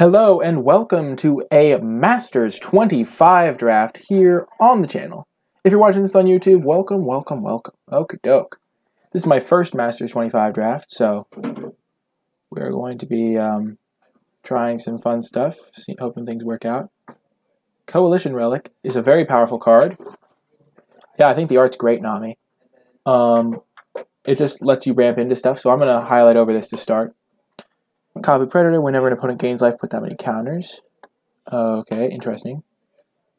Hello and welcome to a Masters 25 draft here on the channel. If you're watching this on YouTube, welcome. Okie doke. This is my first Masters 25 draft, so we're going to be trying some fun stuff, hoping things work out. Coalition Relic is a very powerful card. Yeah, I think the art's great, Nami. It just lets you ramp into stuff, so I'm going to highlight over this to start. Copy Predator, whenever an opponent gains life, put that many counters. Okay, interesting.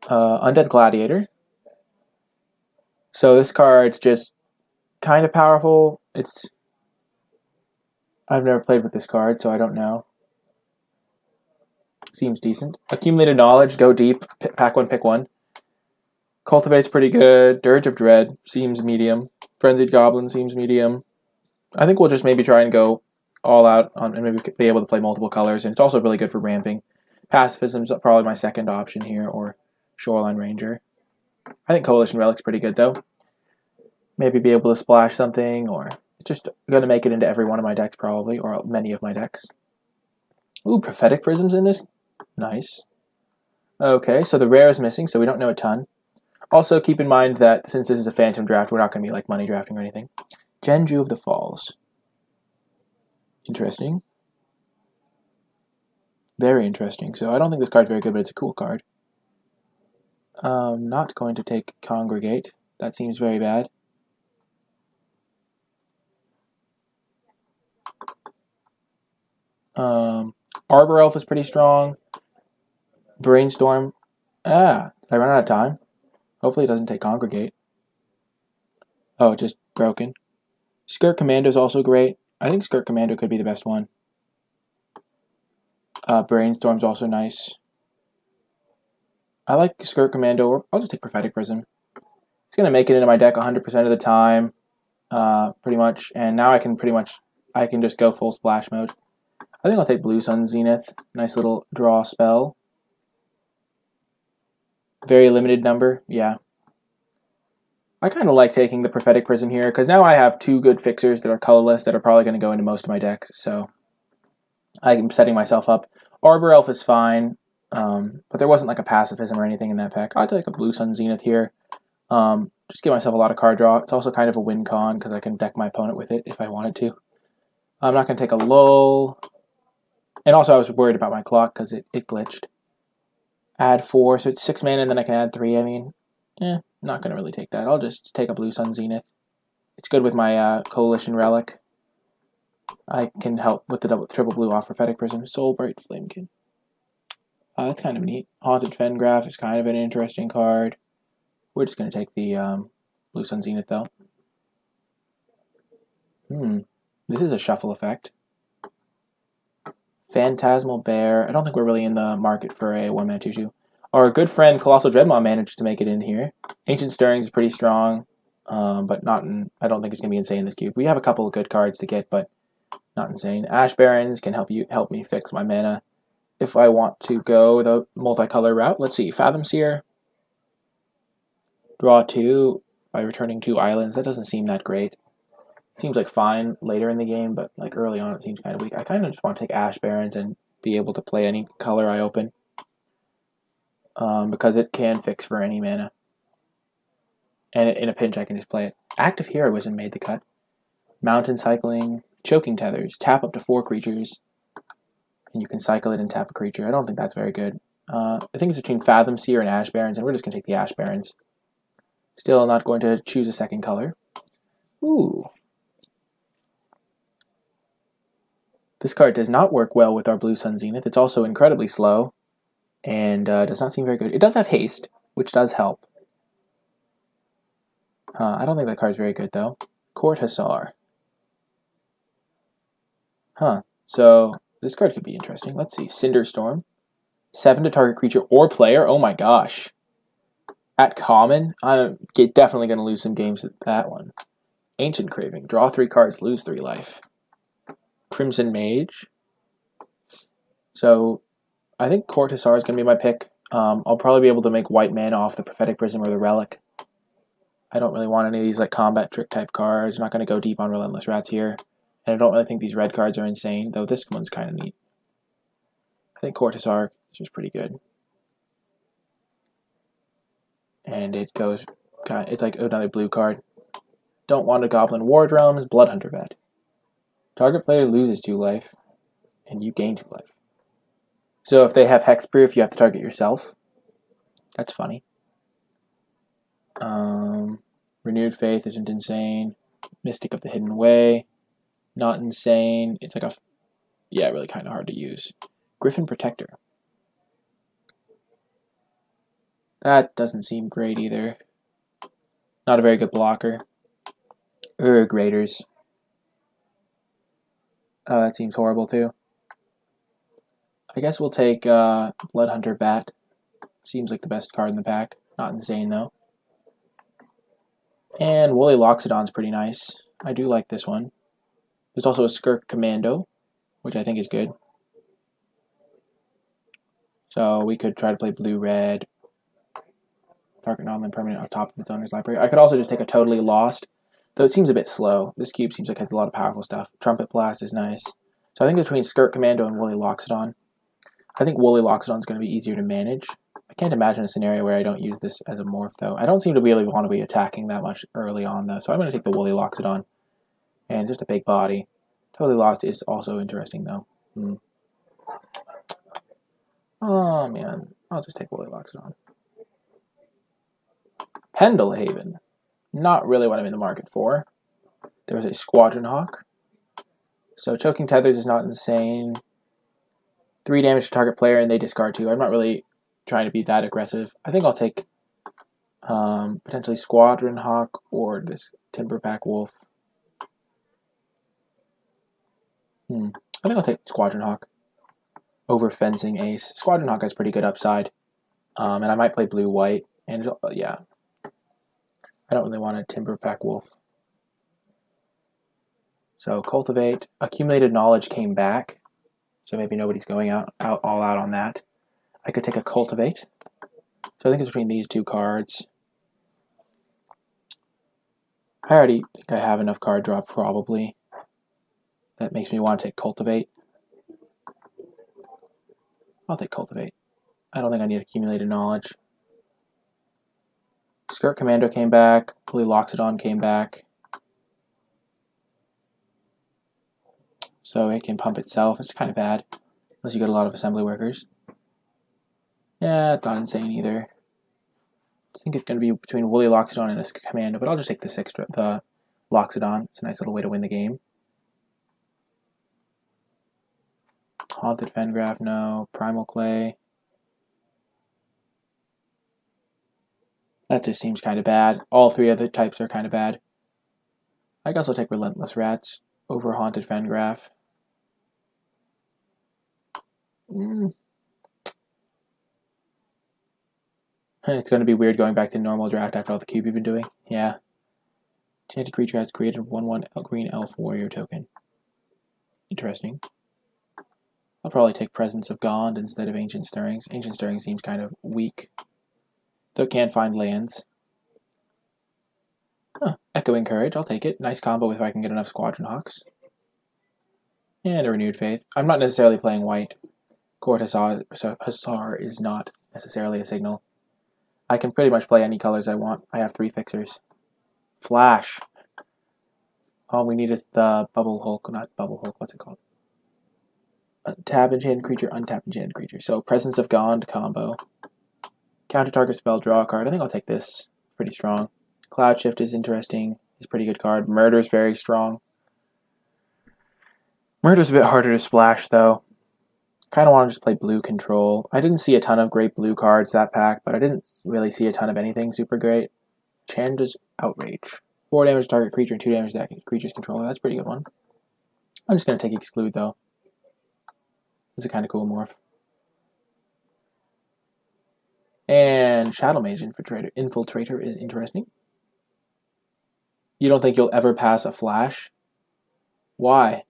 Undead Gladiator. So this card's just kind of powerful. I've never played with this card, so I don't know. Seems decent. Accumulated Knowledge, go deep, pack one, pick one. Cultivate's pretty good. Dirge of Dread seems medium. Frenzied Goblin seems medium. I think we'll just maybe try and go all out on, and maybe be able to play multiple colors, and it's also really good for ramping. Pacifism's probably my second option here, or Shoreline Ranger. I think Coalition Relic's pretty good though. Maybe be able to splash something, or just going to make it into every one of my decks probably, or many of my decks. Ooh, Prophetic Prism's in this. Nice. Okay, so the rare is missing, so we don't know a ton. Also, keep in mind that since this is a phantom draft, we're not going to be like money drafting or anything. Genju of the Falls. Interesting. Very interesting. So I don't think this card's very good, but it's a cool card. Not going to take Congregate. That seems very bad. Arbor Elf is pretty strong. Brainstorm. Did I run out of time? Hopefully it doesn't take Congregate. Oh, just broken. Skirt Commando is also great. I think Skirt Commando could be the best one. Brainstorm's also nice. I like Skirt Commando, or I'll just take Prophetic Prism. It's going to make it into my deck 100% of the time, pretty much. And now I can just go full splash mode. I think I'll take Blue Sun Zenith. Nice little draw spell. Very limited number, yeah. I kind of like taking the Prophetic Prism here, because now I have two good fixers that are colorless that are probably going to go into most of my decks, so I'm setting myself up. Arbor Elf is fine, but there wasn't like a Pacifism or anything in that pack. I'll take a Blue Sun Zenith here. Just give myself a lot of card draw. It's also kind of a win con, because I can deck my opponent with it if I wanted to. I'm not going to take a lull. And also I was worried about my clock, because it glitched. Add 4, so it's 6 mana, and then I can add 3, I mean, not going to really take that. I'll just take a Blue Sun Zenith. It's good with my Coalition Relic. I can help with the triple blue off Prophetic Prism. Soulbright Flamekin. That's kind of neat. Haunted Fengraf is kind of an interesting card. We're just going to take the Blue Sun Zenith, though. This is a shuffle effect. Phantasmal Bear. I don't think we're really in the market for a one-man 2/2. Our good friend Colossal Dreadmaw managed to make it in here. Ancient Stirrings is pretty strong, but not in, I don't think it's going to be insane in this cube. We have a couple of good cards to get, but not insane. Ash Barrens can help me fix my mana if I want to go the multicolor route. Let's see, Fathom Seer. Draw 2 by returning 2 islands. That doesn't seem that great. Seems like fine later in the game, but like early on it seems kind of weak. I kind of just want to take Ash Barrens and be able to play any color I open. Because it can fix for any mana. And in a pinch I can just play it. Active Heroism made the cut. Mountain Cycling, Choking Tethers, tap up to 4 creatures, and you can cycle it and tap a creature. I don't think that's very good. I think it's between Fathom Seer and Ash Barrens, and we're just going to take the Ash Barrens. Still not going to choose a second color. Ooh. This card does not work well with our Blue Sun Zenith. It's also incredibly slow, and does not seem very good. It does have haste, which does help. I don't think that card's very good, though. Court Hussar. So this card could be interesting. Let's see. Cinderstorm. 7 to target creature or player. Oh my gosh. At common, I'm definitely going to lose some games with that one. Ancient Craving. Draw 3 cards, lose 3 life. Crimson Mage. So I think Court Hussar is going to be my pick. I'll probably be able to make white mana off the Prophetic Prism or the Relic. I don't really want any of these like combat trick type cards. I'm not going to go deep on Relentless Rats here. And I don't really think these red cards are insane, though this one's kind of neat. I think Court Hussar is just pretty good. And it goes, it's like another blue card. Don't want a Goblin Ward Realms, Bloodhunter Vet. Target player loses 2 life, and you gain 2 life. So if they have Hexproof, you have to target yourself. That's funny. Renewed Faith isn't insane. Mystic of the Hidden Way, not insane. It's like yeah, really kind of hard to use. Griffin Protector. That doesn't seem great either. Not a very good blocker. Graders. That seems horrible too. I guess we'll take Bloodhunter Bat. Seems like the best card in the pack. Not insane though. And Woolly Loxodon's pretty nice. I do like this one. There's also a Skirk Commando, which I think is good. So we could try to play blue-red. Target non-land permanent on top of its owner's library. I could also just take a Totally Lost, though it seems a bit slow. This cube seems like it has a lot of powerful stuff. Trumpet Blast is nice. So I think between Skirk Commando and Woolly Loxodon, I think Woolly Loxodon is going to be easier to manage. I can't imagine a scenario where I don't use this as a morph, though. I don't seem to really want to be attacking that much early on, though. So I'm going to take the Woolly Loxodon. And just a big body. Totally Lost is also interesting, though. Oh, man. I'll just take Woolly Loxodon. Pendlehaven. Not really what I'm in the market for. There was a Squadron Hawk. So Choking Tethers is not insane. 3 damage to target player, and they discard 2. I'm not really trying to be that aggressive. I think I'll take potentially Squadron Hawk or this Timberpack Wolf. I think I'll take Squadron Hawk over Fencing Ace. Squadron Hawk has pretty good upside. And I might play blue-white. And yeah. I don't really want a Timberpack Wolf. So Cultivate. Accumulated Knowledge came back. So maybe nobody's going all out on that. I could take a Cultivate. So I think it's between these 2 cards. I already think I have enough card draw, probably. That makes me want to take Cultivate. I'll take Cultivate. I don't think I need Accumulated Knowledge. Skirk Commando came back. Woolly Loxodon came back. So it can pump itself. It's kind of bad. Unless you get a lot of assembly workers. Yeah, not insane either. I think it's going to be between Woolly Loxodon and a Commando, but I'll just take the Loxodon. It's a nice little way to win the game. Haunted Fengraf, no. Primal Clay. That just seems kind of bad. All 3 other types are kind of bad. I guess I'll take Relentless Rats over Haunted Fengraf. It's going to be weird going back to normal draft after all the cube you've been doing. Yeah. Enchanted creature has created 1/1 green elf warrior token. Interesting. I'll probably take Presence of Gond instead of Ancient Stirrings. Ancient Stirrings seems kind of weak. Though it can find lands. Echoing Courage, I'll take it. Nice combo if I can get enough Squadron Hawks. And a Renewed Faith. I'm not necessarily playing white. Court Hussar is not necessarily a signal. I can pretty much play any colors I want. I have 3 fixers. Flash. All we need is the Bubble Hulk, not Bubble Hulk, what's it called? Tap Enchanted Creature, untap Enchanted Creature. So Presence of Gond combo. Counter target spell, draw a card. I think I'll take this. Pretty strong. Cloud Shift is interesting. It's a pretty good card. Murder's very strong. Murder's a bit harder to splash, though. Kind of want to just play blue control. I didn't see a ton of great blue cards that pack, but I didn't really see a ton of anything super great. Chandra's Outrage. 4 damage to target creature and 2 damage to that creature's controller. That's a pretty good one. I'm just going to take Exclude, though. This is a kind of cool morph. And Shadow Mage Infiltrator is interesting. You don't think you'll ever pass a flash? Why?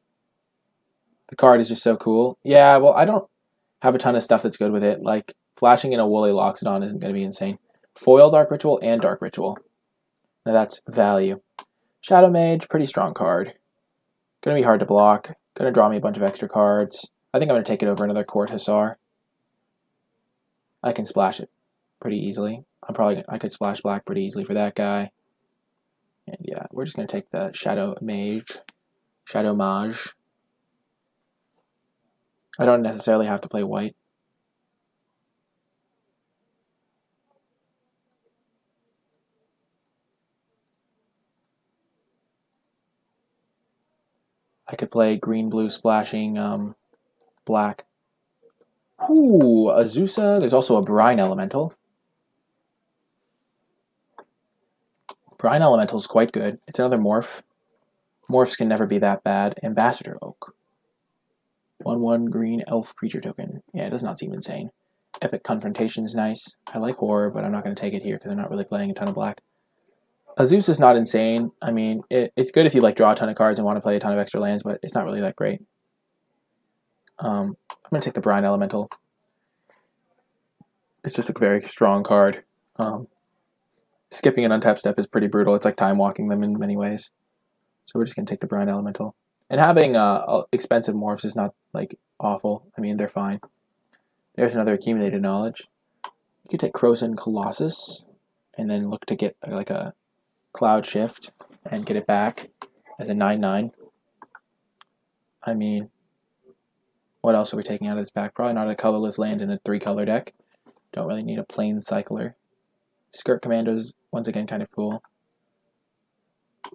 The card is just so cool. Yeah, well, I don't have a ton of stuff that's good with it. Like, flashing in a Woolly Loxodon isn't going to be insane. Foil Dark Ritual and Dark Ritual. Now that's value. Shadow Mage, pretty strong card. Going to be hard to block. Going to draw me a bunch of extra cards. I think I'm going to take it over another Court Hussar. I can splash it pretty easily. I could splash black pretty easily for that guy. And yeah, we're just gonna take the Shadow Mage. I don't necessarily have to play white. I could play green-blue splashing black. Ooh, Azusa. There's also a Brine Elemental. Brine Elemental is quite good. It's another morph. Morphs can never be that bad. Ambassador Oak. 1/1 green elf creature token. Yeah, it does not seem insane. Epic Confrontation is nice. I like Horror, but I'm not going to take it here because I'm not really playing a ton of black. Azusa is not insane. I mean, it's good if you like draw a ton of cards and want to play a ton of extra lands, but it's not really that great. I'm going to take the Brine Elemental. It's just a very strong card. Skipping an untap step is pretty brutal. It's like time walking them in many ways. So we're just going to take the Brine Elemental. And having expensive morphs is not like awful. I mean, they're fine. There's another Accumulated Knowledge. You could take Krosan Colossus and then look to get like a Cloud Shift and get it back as a 9/9. I mean, what else are we taking out of this pack? Probably not a colorless land in a 3-color deck. Don't really need a plain cycler. Skirt Commando's once again kind of cool.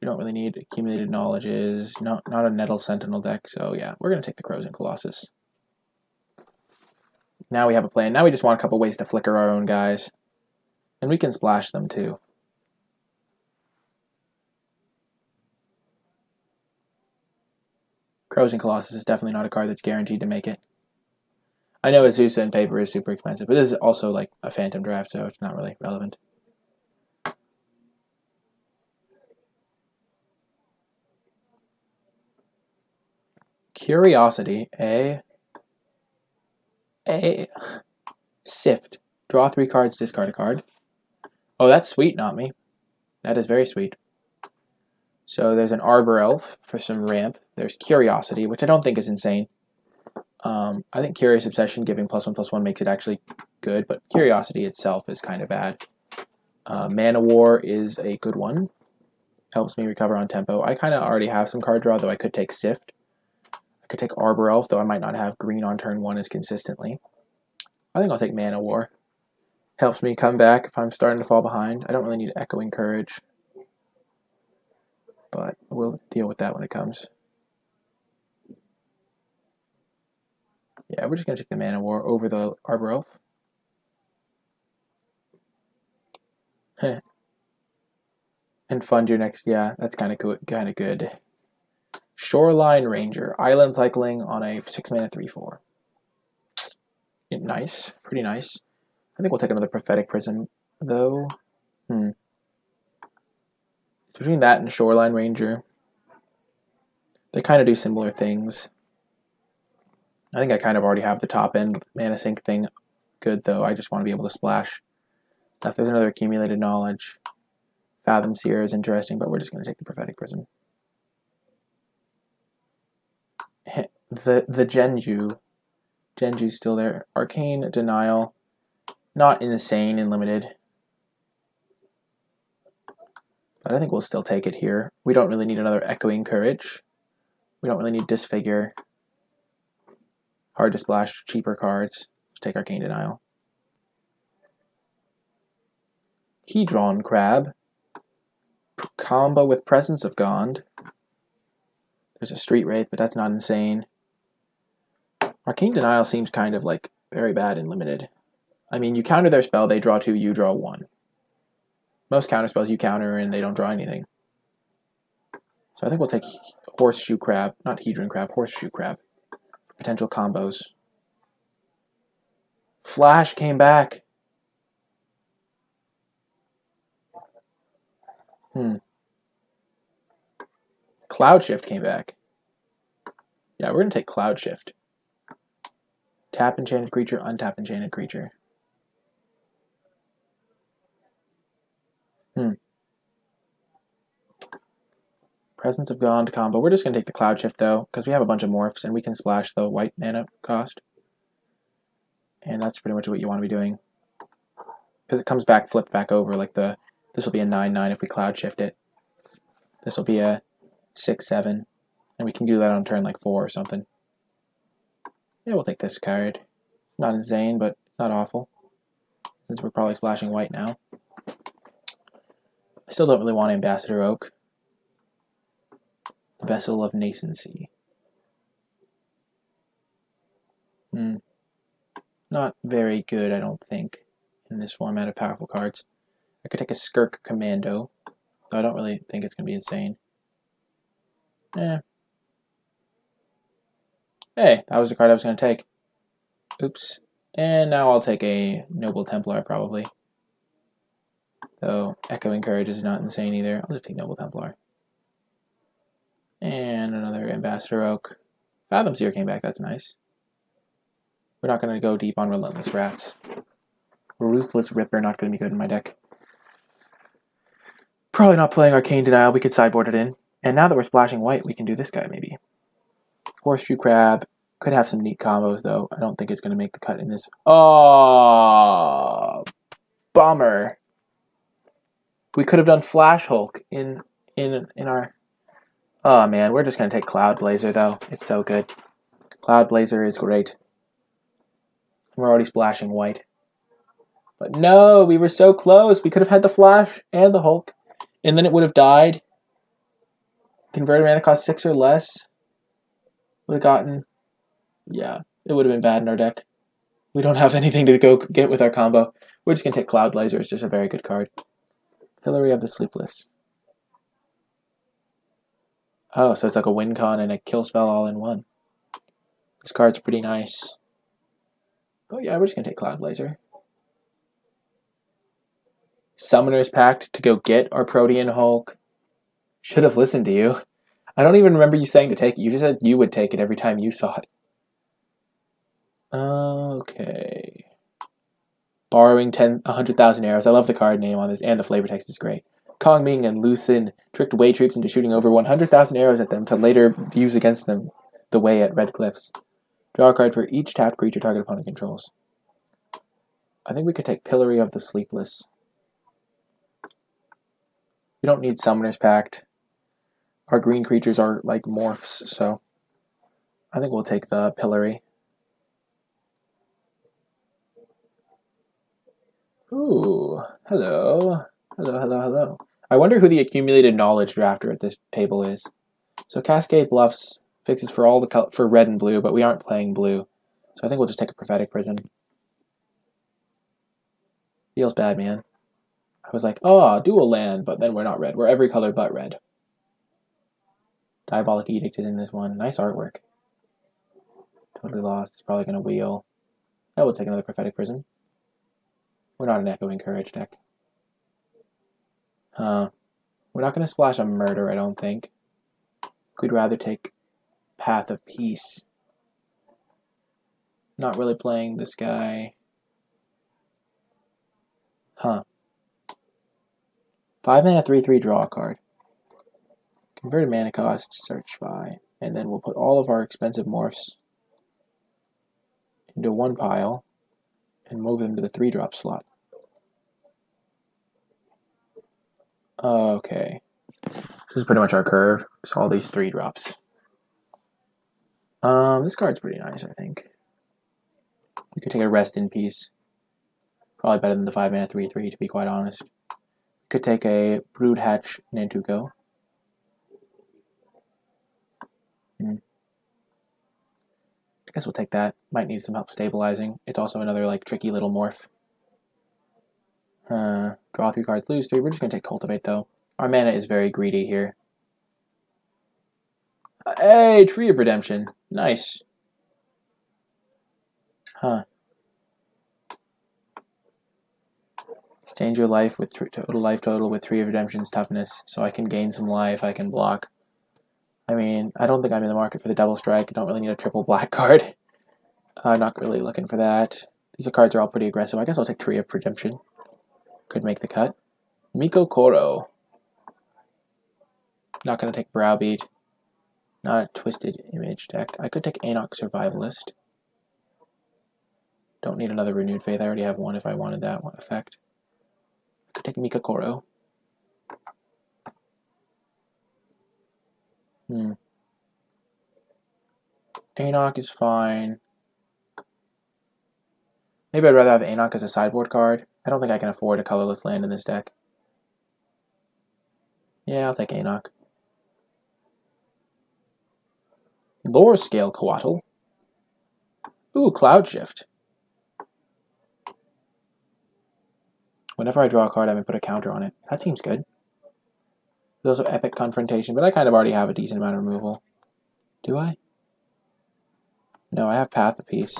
We don't really need Accumulated Knowledges. Not a Nettle Sentinel deck. So yeah, we're going to take the Krosan Colossus. Now we have a plan. Now we just want a couple ways to flicker our own guys. And we can splash them too. Krosan Colossus is definitely not a card that's guaranteed to make it. I know Azusa in paper is super expensive, but this is also like a Phantom Draft, so it's not really relevant. Curiosity, a Sift. Draw 3 cards, discard a card. Oh, that's sweet, not me. That is very sweet. So there's an Arbor Elf for some ramp. There's Curiosity, which I don't think is insane. I think Curious Obsession giving +1/+1 makes it actually good, but Curiosity itself is kind of bad. Mana War is a good one. Helps me recover on tempo. I kind of already have some card draw, though I could take Sift. I could take Arbor Elf, though I might not have green on turn 1 as consistently. I think I'll take Mana War. Helps me come back if I'm starting to fall behind. I don't really need Echoing Courage, but we'll deal with that when it comes. Yeah, we're just going to take the Mana War over the Arbor Elf. And fund your next, yeah, that's kind of good. Shoreline Ranger, island cycling on a 6-mana 3/4. Nice, pretty nice. I think we'll take another Prophetic Prism, though. It's between that and Shoreline Ranger. They kind of do similar things. I think I kind of already have the top end mana sink thing good, though. I just want to be able to splash. If there's another Accumulated Knowledge, Fathom Seer is interesting, but we're just going to take the Prophetic Prism. The Genju's still there. Arcane Denial, not insane and limited, but I think we'll still take it here. We don't really need another Echoing Courage. We don't really need Disfigure. Hard to splash, cheaper cards. Let's take Arcane Denial. Hedron Crab. Combo with Presence of Gond. There's a Street Wraith, but that's not insane. Arcane Denial seems kind of like very bad and limited. I mean, you counter their spell, they draw 2, you draw 1. Most counter spells you counter and they don't draw anything. So I think we'll take Horseshoe Crab, not Hedron Crab, Horseshoe Crab. Potential combos. Flash came back. Cloud Shift came back. Yeah, we're going to take Cloud Shift. Tap enchanted creature, untap enchanted creature. Presence of Gond combo. We're just going to take the Cloud Shift, though, because we have a bunch of morphs, and we can splash the white mana cost. And that's pretty much what you want to be doing. because it comes back flipped back over. Like this will be a 9/9 if we cloud shift it. This will be a 6/7, and we can do that on turn like 4 or something. Yeah, we'll take this card. Not insane, but not awful. Since we're probably splashing white now. I still don't really want Ambassador Oak. Vessel of Nascency. Not very good, I don't think, in this format of powerful cards. I could take a Skirk Commando, though I don't really think it's going to be insane. Hey, that was the card I was going to take. Oops. And now I'll take a Noble Templar, probably. Though Echoing Courage is not insane either. I'll just take Noble Templar. And another Ambassador Oak. Fathom Seer came back, that's nice. We're not going to go deep on Relentless Rats. Ruthless Ripper, not going to be good in my deck. Probably not playing Arcane Denial, we could sideboard it in. And now that we're splashing white, we can do this guy, maybe. Horseshoe Crab. Could have some neat combos, though. I don't think it's going to make the cut in this. Oh, bummer. We could have done Flash Hulk in our... Oh, man, we're just going to take Cloud Blazer, though. It's so good. Cloud Blazer is great. We're already splashing white. But no, we were so close. We could have had the Flash and the Hulk. And then it would have died. Converted mana cost 6 or less. Would have gotten... Yeah, it would have been bad in our deck. We don't have anything to go get with our combo. We're just going to take Cloud Blazer. It's just a very good card. Hillary of the Sleepless. Oh, so it's like a win con and a kill spell all in one. This card's pretty nice. Oh yeah, we're just going to take Cloud Blazer. Summoner's Pact to go get our Protean Hulk. Should have listened to you. I don't even remember you saying to take it. You just said you would take it every time you saw it. Okay. Borrowing 100,000 arrows. I love the card name on this, and the flavor text is great. Kong Ming and Lu Sin tricked Wei troops into shooting over 100,000 arrows at them to later use against them the Wei at Red Cliffs. Draw a card for each tapped creature target opponent controls. I think we could take Pillory of the Sleepless. We don't need Summoner's Pact. Our green creatures are like morphs, so I think we'll take the Pillory. Ooh, hello. Hello. I wonder who the accumulated knowledge drafter at this table is. So Cascade Bluffs fixes for all the for red and blue, but we aren't playing blue. So I think we'll just take a Prophetic Prism. Feels bad, man. I was like, oh, dual land, but then we're not red. We're every color but red. Diabolic Edict is in this one. Nice artwork. Totally lost. It's probably going to wheel. I will take another Prophetic Prism. We're not an Echoing Courage deck. We're not going to splash a Murder, I don't think. We'd rather take Path of Peace. Not really playing this guy. 5 mana 3/3 draw a card. Converted mana cost, search by. And then we'll put all of our expensive morphs into one pile and move them to the 3-drop slot. Okay. This is pretty much our curve. So all these 3-drops. This card's pretty nice, I think. We could take a Rest in Peace. Probably better than the 5 mana 3/3, to be quite honest. Could take a Broodhatch Nantuko. I guess we'll take that. Might need some help stabilizing. It's also another like tricky little morph. Draw 3 cards, lose 3. We're just gonna take Cultivate though. Our mana is very greedy here. Hey, Tree of Redemption. Nice. Exchange your life with life total with Tree of Redemption's toughness, so I can gain some life. I can block. I mean, I don't think I'm in the market for the Double Strike. I don't really need a triple black card. I'm not really looking for that. These cards are all pretty aggressive. I guess I'll take Tree of Redemption. Could make the cut. Miko Koro. Not going to take Browbeat. Not a Twisted Image deck. I could take Anok Survivalist. Don't need another Renewed Faith. I already have one if I wanted that one effect. take Mikakoro. Anok is fine. Maybe I'd rather have Anok as a sideboard card. I don't think I can afford a colorless land in this deck. Yeah, I'll take Anok. Lore Scale Coatl. Ooh, Cloud Shift. Whenever I draw a card, I may put a counter on it. That seems good. There's also Epic Confrontation, but I kind of already have a decent amount of removal. Do I? No, I have Path of Peace.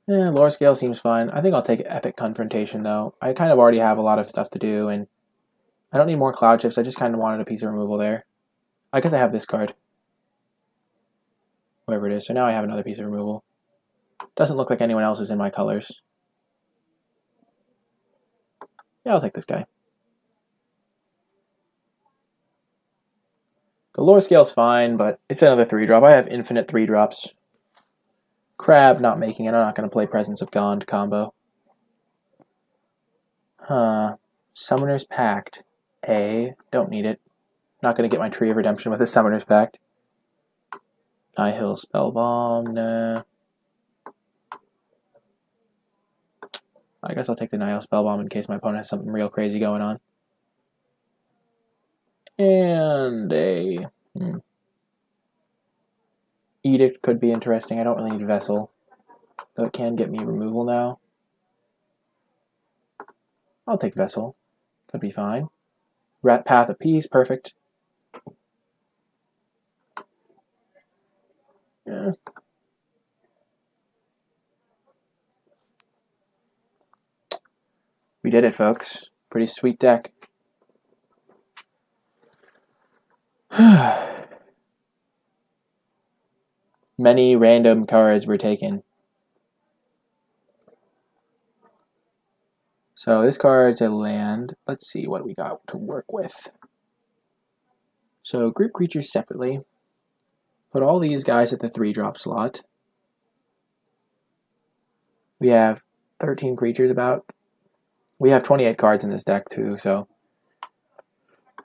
Lore Scale seems fine. I think I'll take Epic Confrontation, though. I kind of already have a lot of stuff to do, and I don't need more Cloud Shifts. I just kind of wanted a piece of removal there. I guess I have this card. Whatever it is. So now I have another piece of removal. Doesn't look like anyone else is in my colors. Yeah, I'll take this guy. The Lore Scale's fine, but it's another 3-drop. I have infinite 3-drops. Crab not making it. I'm not going to play Presence of Gond combo. Summoner's Pact. Don't need it. Not going to get my Tree of Redemption with a Summoner's Pact. Nihil Spellbomb. Nah. I guess I'll take the Nihil Spellbomb in case my opponent has something real crazy going on. And a Edict could be interesting. I don't really need Vessel, though it can get me removal now. I'll take Vessel. Could be fine. Path of Peace, perfect. Yeah. We did it, folks. Pretty sweet deck. Many random cards were taken. So this card's a land. Let's see what we got to work with. So group creatures separately. Put all these guys at the 3-drop slot. We have 13 creatures about. We have 28 cards in this deck too, so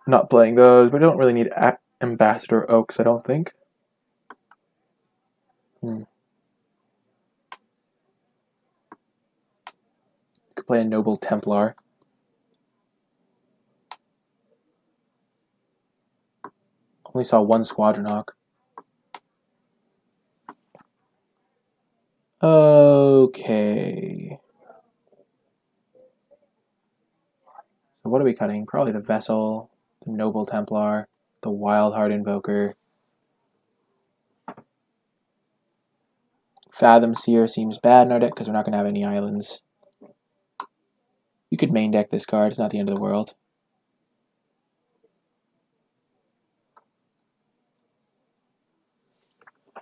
not playing those. We don't really need Ambassador Oaks, I don't think. Could play a Noble Templar. Only saw one Squadron Hawk. Okay. So what are we cutting? Probably the Vessel, the Noble Templar, the Wildheart Invoker. Fathom Seer seems bad in our deck because we're not going to have any islands. You could main deck this card. It's not the end of the world.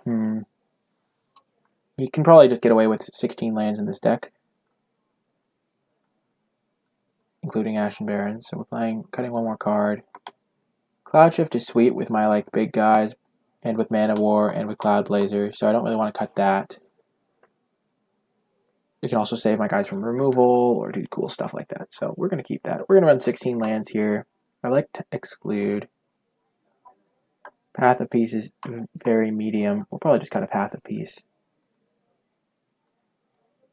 We can probably just get away with 16 lands in this deck, including Ashen Baron. So we're cutting one more card. Cloud Shift is sweet with my big guys, and with Mana War, and with Cloud Blazer, so I don't really want to cut that. You can also save my guys from removal, or do cool stuff like that. So we're going to keep that. We're going to run 16 lands here. I like to exclude. Path of Peace is very medium. We'll probably just cut a Path of Peace.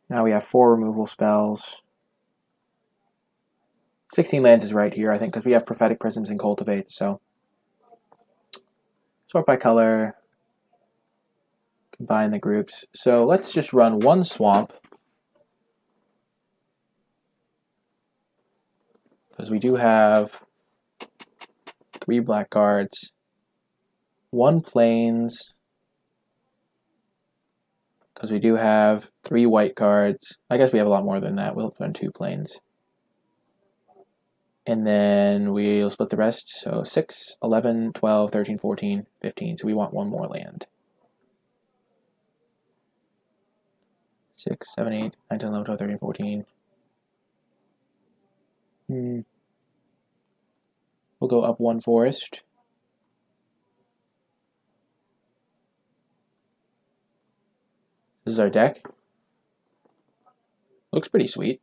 Now we have 4 removal spells. 16 lands is right here, I think, because we have Prophetic Prisms and Cultivate, so. Sort by color. Combine the groups. So let's just run 1 swamp. Because we do have 3 black cards. 1 plains. Because we do have 3 white cards. I guess we have a lot more than that. We'll run 2 plains. And then we'll split the rest. So 6, 11, 12, 13, 14, 15. So we want 1 more land. 6, 7, 8, 9, 10, 11, 12, 13, 14. We'll go up 1 forest. This is our deck. Looks pretty sweet.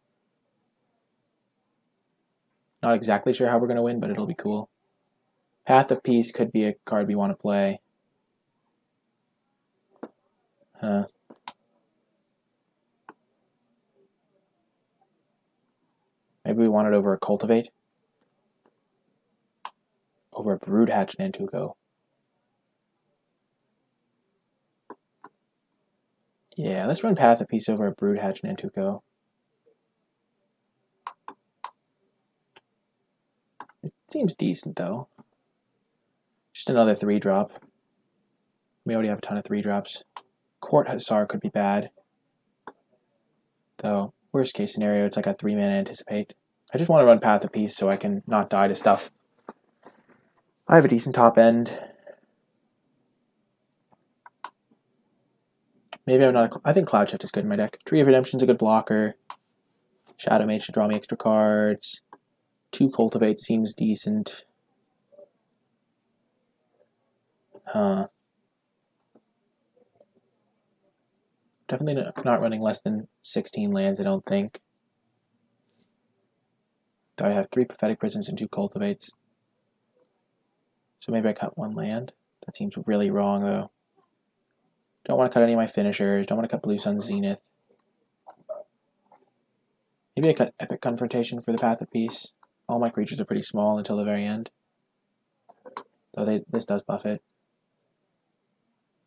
Not exactly sure how we're going to win, but it'll be cool. Path of Peace could be a card we want to play. Huh. Maybe we want it over a Cultivate. Over a Broodhatch Nantuko. Yeah, let's run Path of Peace over a Broodhatch Nantuko. It seems decent, though. Just another 3-drop. We already have a ton of 3-drops. Court Hussar could be bad. Though, worst case scenario, it's like a 3-mana Anticipate. I just want to run Path of Peace so I can not die to stuff. I have a decent top end. Maybe I'm not. I think Cloud Shift is good in my deck. Tree of Redemption's a good blocker. Shadow Mage should draw me extra cards. 2 Cultivate seems decent. Definitely not running less than 16 lands, I don't think. Though I have 3 Prophetic Prisms and 2 Cultivates. So maybe I cut 1 land. That seems really wrong, though. Don't want to cut any of my finishers. Don't want to cut Blue Sun Zenith. Maybe I cut Epic Confrontation for the Path of Peace. All my creatures are pretty small until the very end. Though this does buff it.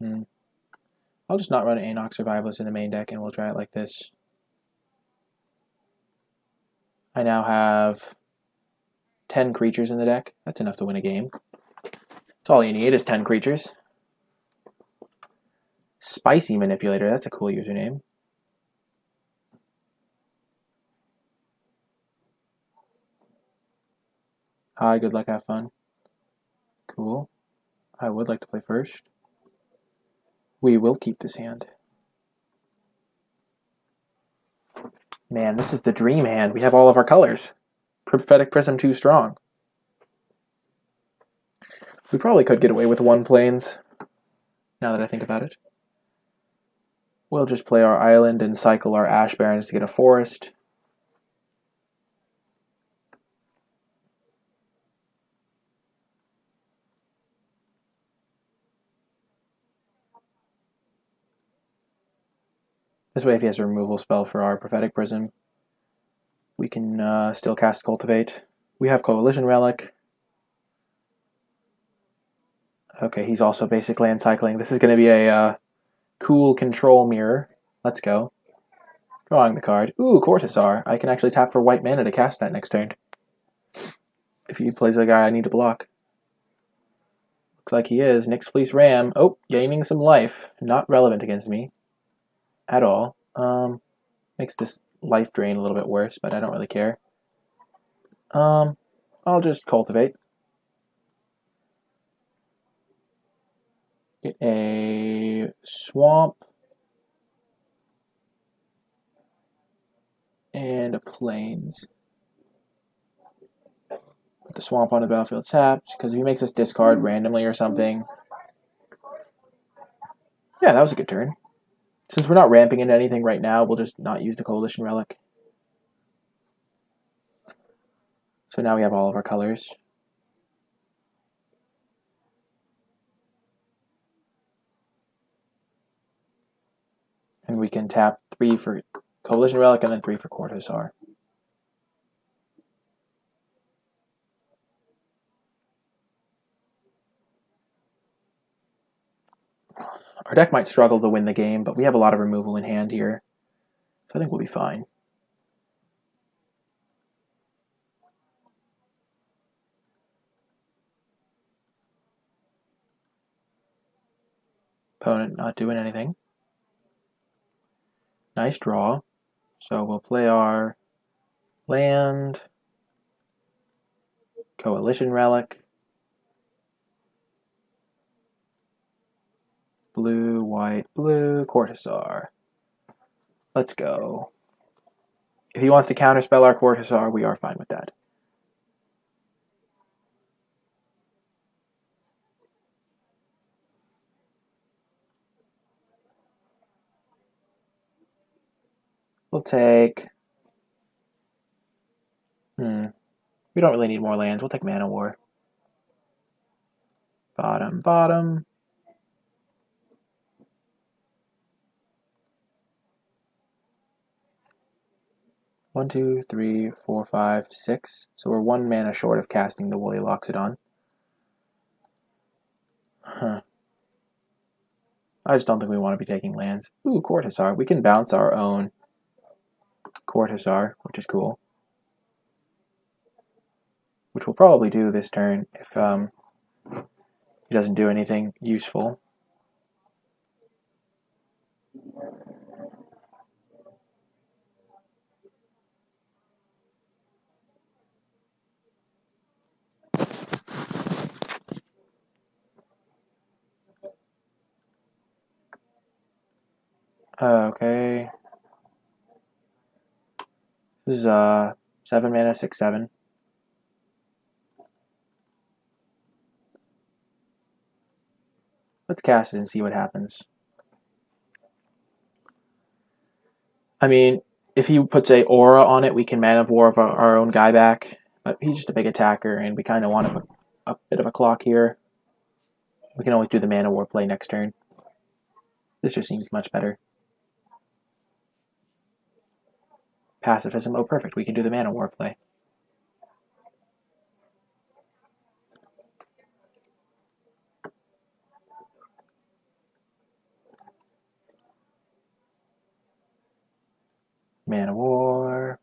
I'll just not run Anok Survivalist in the main deck and we'll try it like this. I now have 10 creatures in the deck. That's enough to win a game. That's all you need is 10 creatures. Spicy Manipulator, that's a cool username. Hi, good luck, have fun. Cool. I would like to play first. We will keep this hand. Man, this is the dream hand. We have all of our colors. Prophetic Prism too strong. We probably could get away with 1 plains, now that I think about it. We'll just play our island and cycle our Ash Barrens to get a forest. This way, if he has a removal spell for our Prophetic Prism, we can still cast Cultivate. We have Coalition Relic. Okay, he's also basic land cycling. This is going to be a cool control mirror. Let's go. Drawing the card. Ooh, Court Hussar. I can actually tap for white mana to cast that next turn. If he plays a guy I need to block. Looks like he is. Nyx Fleece Ram. Oh, gaining some life. Not relevant against me at all. Makes this life drain a little bit worse, but I don't really care. I'll just Cultivate. Get a Swamp. And a Plains. Put the Swamp on the battlefield tapped, because if he makes us discard randomly or something. Yeah, that was a good turn. Since we're not ramping into anything right now, we'll just not use the Coalition Relic. So now we have all of our colors. And we can tap 3 for Coalition Relic and then 3 for Court Hussar. Our deck might struggle to win the game, but we have a lot of removal in hand here. So I think we'll be fine. Opponent not doing anything. Nice draw. So we'll play our land, Coalition Relic, blue, white, blue, Court Hussar. Let's go. If he wants to counterspell our Court Hussar, we are fine with that. We'll take... We don't really need more lands. We'll take Mana War. Bottom, bottom. One, two, three, four, five, six. So we're 1 mana short of casting the Woolly Loxodon. Huh. I just don't think we want to be taking lands. Ooh, Court Hussar. We can bounce our own Court Hussar, which is cool. Which we'll probably do this turn if he doesn't do anything useful. Okay. This is 7 mana, 6/7. Let's cast it and see what happens. I mean, if he puts a aura on it, we can Mana War our own guy back. But he's just a big attacker, and we kind of want to put a bit of a clock here. We can always do the Mana War play next turn. This just seems much better. Pacifism. Oh, perfect. We can do the Mana War play. Mana War.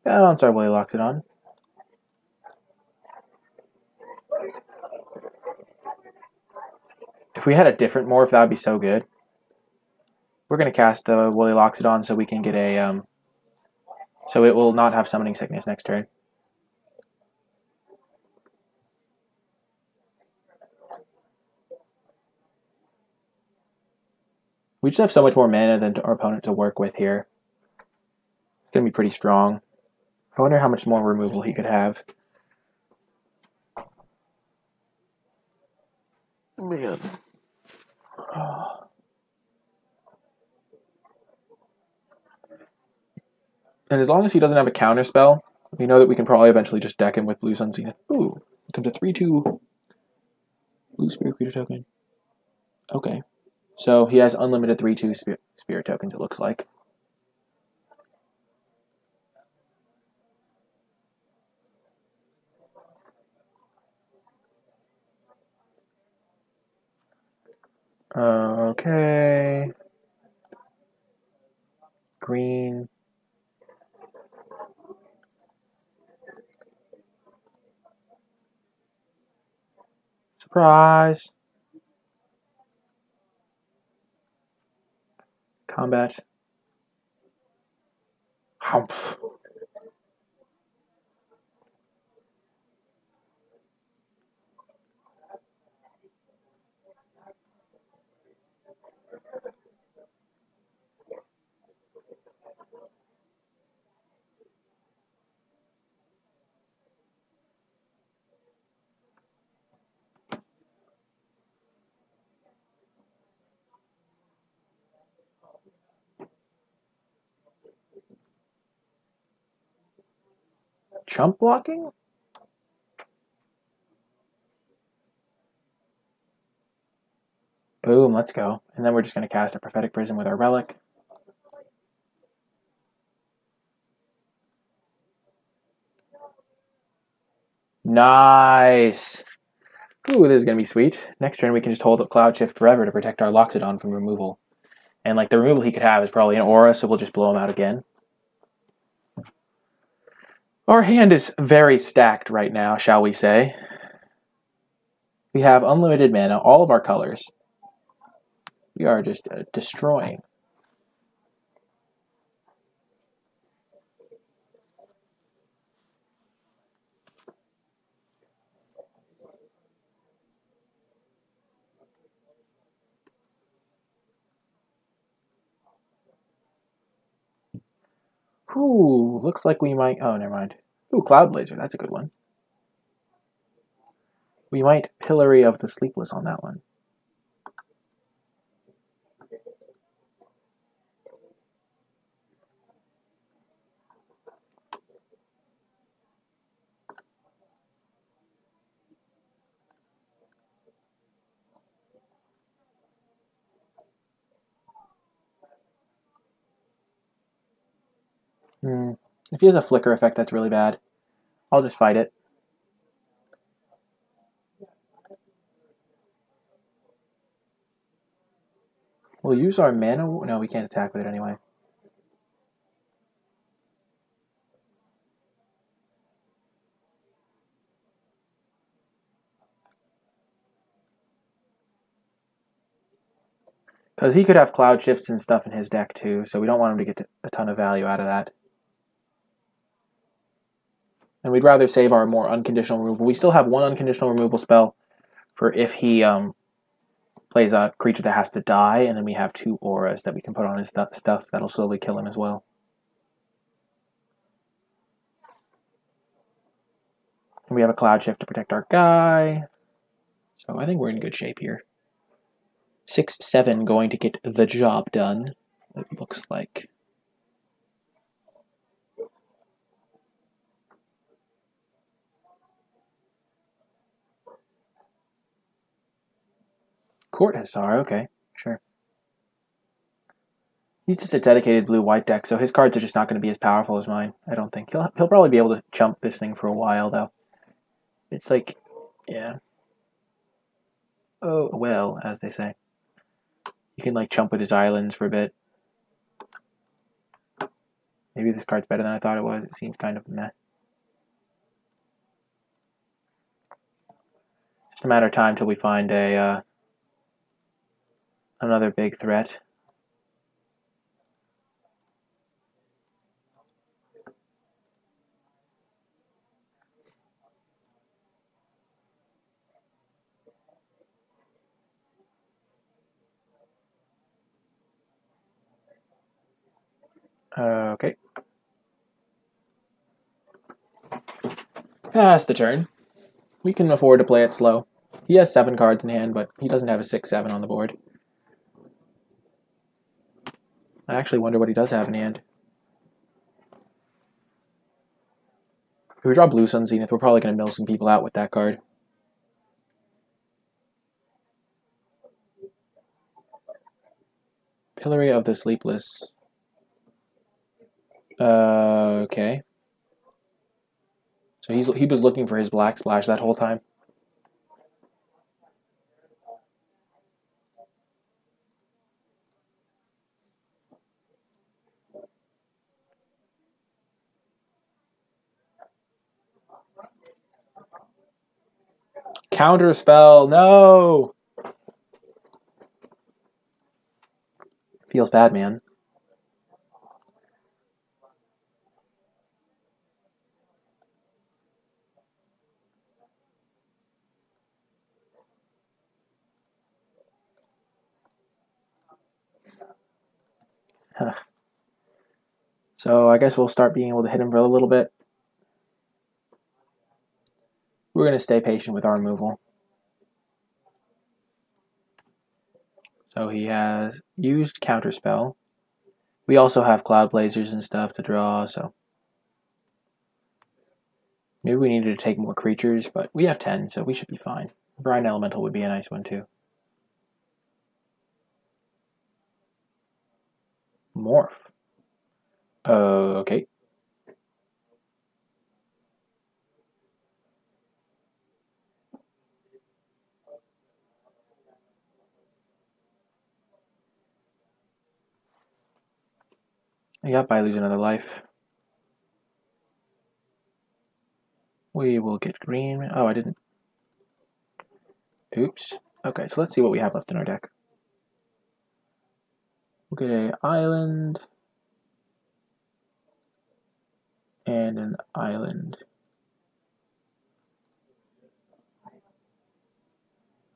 Balance our Woolly Loxodon. If we had a different morph, that would be so good. We're going to cast the Woolly Loxodon so we can get a... so it will not have Summoning Sickness next turn. We just have so much more mana than our opponent to work with here. It's going to be pretty strong. I wonder how much more removal he could have. Man. And as long as he doesn't have a counter spell, we know that we can probably eventually just deck him with Blue Sun Zenith. Ooh, it comes a 3/2 Blue Spirit Creature token. Okay. So he has unlimited 3/2 Spirit tokens, it looks like. Okay. Green. Surprise. Combat. Humph. Chump blocking? Boom, let's go. And then we're just going to cast a Prophetic Prism with our Relic. Nice! Ooh, this is going to be sweet. Next turn we can just hold up Cloud Shift forever to protect our Loxodon from removal. And like the removal he could have is probably an aura, so we'll just blow him out again. Our hand is very stacked right now, shall we say. We have unlimited mana, all of our colors. We are just destroying. Ooh, looks like we might... Oh, never mind. Ooh, Cloud Blazer, that's a good one. We might Pillory of the Sleepless on that one. If he has a Flicker effect, that's really bad. I'll just fight it. We'll use our mana. No, we can't attack with it anyway. Because he could have Cloud Shifts and stuff in his deck too, so we don't want him to get a ton of value out of that. And we'd rather save our more unconditional removal. We still have one unconditional removal spell for if he plays a creature that has to die, and then we have 2 auras that we can put on his stuff that'll slowly kill him as well. And we have a Cloud Shift to protect our guy. So I think we're in good shape here. 6/7 going to get the job done, it looks like. Court Hussar, okay, sure. He's just a dedicated blue-white deck, so his cards are just not going to be as powerful as mine, I don't think. He'll probably be able to chump this thing for a while, though. It's like, yeah. Oh, well, as they say. You can, like, chump with his islands for a bit. Maybe this card's better than I thought it was. It seems kind of meh. Just a matter of time till we find a another big threat. Okay. Pass the turn. We can afford to play it slow. He has 7 cards in hand, but he doesn't have a 6/7 on the board. I actually wonder what he does have in hand. If we draw Blue Sun Zenith, we're probably going to mill some people out with that card. Pillory of the Sleepless. Okay. So he was looking for his Black Splash that whole time. Counter spell, no! Feels bad, man. So I guess we'll start being able to hit him for a little bit. We're going to stay patient with our removal. So he has used Counterspell. We also have Cloud Blazers and stuff to draw, so maybe we needed to take more creatures, but we have 10, so we should be fine. Brine Elemental would be a nice one too. Morph. Okay. Yep, I lose another life. We will get green. Oh, I didn't. Oops. Okay, so let's see what we have left in our deck. We'll get an island. And an island.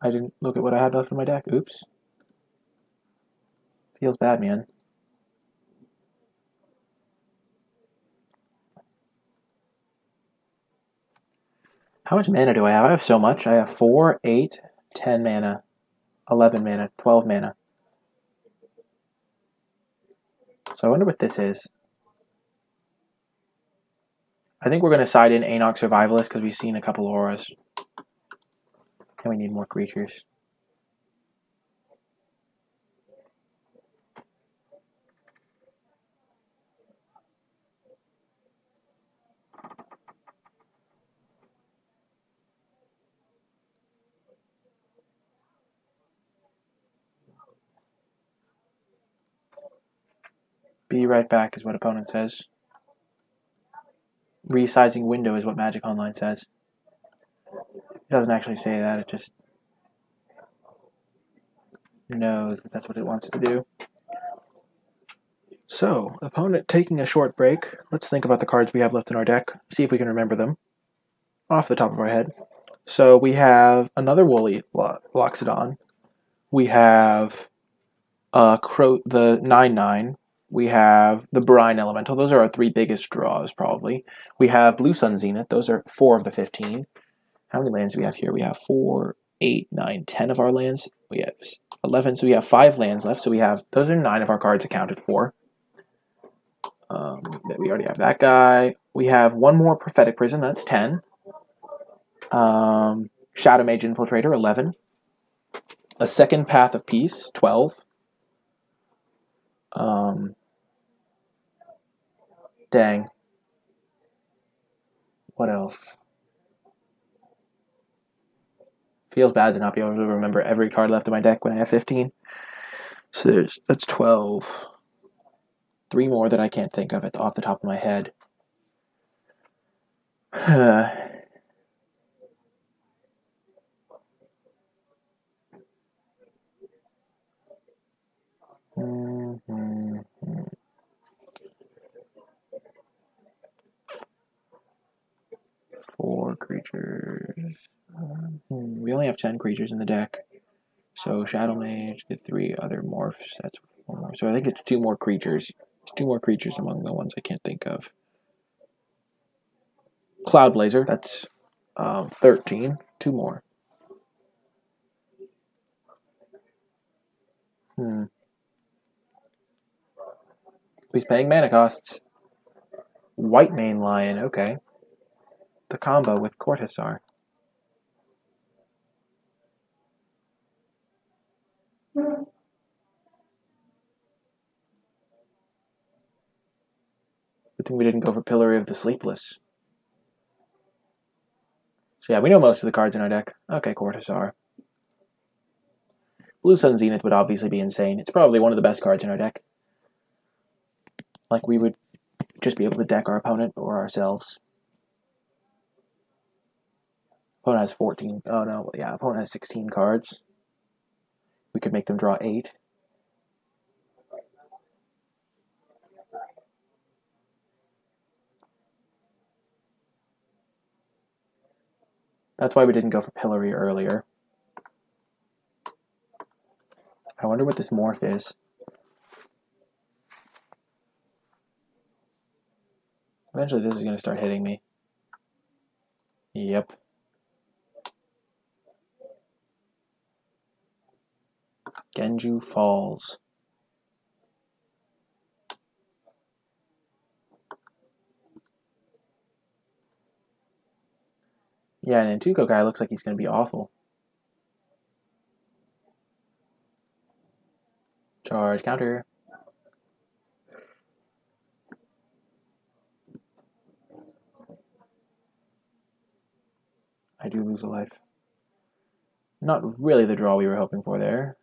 I didn't look at what I had left in my deck. Oops. Feels bad, man. How much mana do I have? I have so much. I have 4, 8, 10 mana, 11 mana, 12 mana. So I wonder what this is. I think we're going to side in Anok Survivalist because we've seen a couple auras. And we need more creatures. Be right back is what opponent says. Resizing window is what Magic Online says. It doesn't actually say that, it just knows that that's what it wants to do. So, opponent taking a short break. Let's think about the cards we have left in our deck, see if we can remember them off the top of our head. So we have another Woolly Loxodon. We have the 9/9. We have the Brine Elemental. Those are our 3 biggest draws, probably. We have Blue Sun Zenith. Those are 4 of the 15. How many lands do we have here? We have 4, 8, 9, 10 of our lands. We have 11, so we have 5 lands left. So we have, those are 9 of our cards accounted for. We already have that guy. We have 1 more Prophetic Prison, that's 10. Shadow Mage Infiltrator, 11. A second Path of Peace, 12. Dang. What else? Feels bad to not be able to remember every card left in my deck when I have 15. So that's 12. 3 more that I can't think of off the top of my head. Four creatures. We only have 10 creatures in the deck. So Shadow Mage, the 3 other morphs. That's 4 more. So I think it's 2 more creatures. 2 more creatures among the ones I can't think of. Cloud Blazer, that's 13. 2 more. He's paying mana costs. White Mane Lion, okay. The combo with Cortazar. Good thing we didn't go for Pillory of the Sleepless. So yeah, we know most of the cards in our deck. Okay, Cortazar. Blue Sun Zenith would obviously be insane. It's probably one of the best cards in our deck. Like, we would just be able to deck our opponent or ourselves. Opponent has 14. Oh, no. Yeah, opponent has 16 cards. We could make them draw 8. That's why we didn't go for Pillory earlier. I wonder what this morph is. Eventually this is going to start hitting me. Yep. Genju Falls. Yeah, and Antuko guy looks like he's going to be awful. Charge, counter. I do lose a life. Not really the draw we were hoping for there.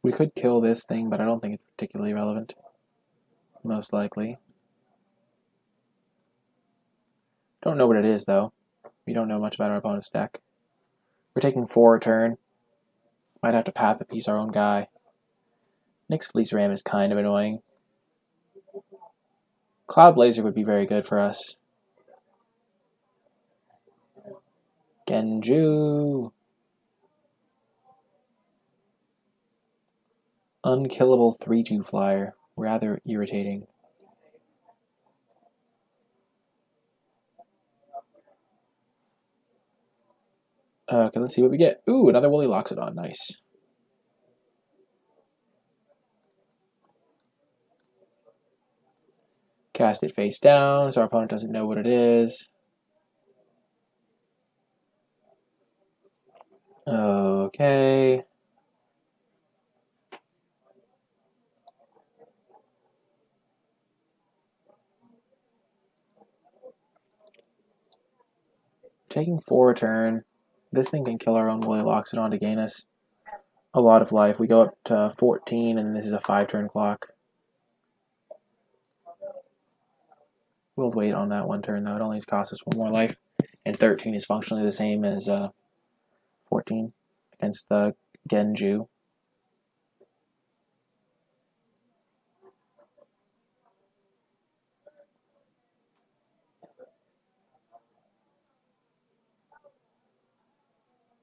We could kill this thing, but I don't think it's particularly relevant. Most likely. Don't know what it is, though. We don't know much about our opponent's deck. We're taking 4 a turn. Might have to Path of Peace our own guy. Nyx Fleece Ram is kind of annoying. Cloud Blazer would be very good for us. Genju. Unkillable 3-2 flyer. Rather irritating. Okay, let's see what we get. Ooh, another Woolly Loxodon. Nice. Cast it face down so our opponent doesn't know what it is. Okay. Taking 4 a turn. This thing can kill our own Woolly Loxodon to gain us a lot of life. We go up to 14, and this is a 5-turn clock. We'll wait on that 1 turn, though. It only costs us 1 more life. And 13 is functionally the same as 14 against the Genju.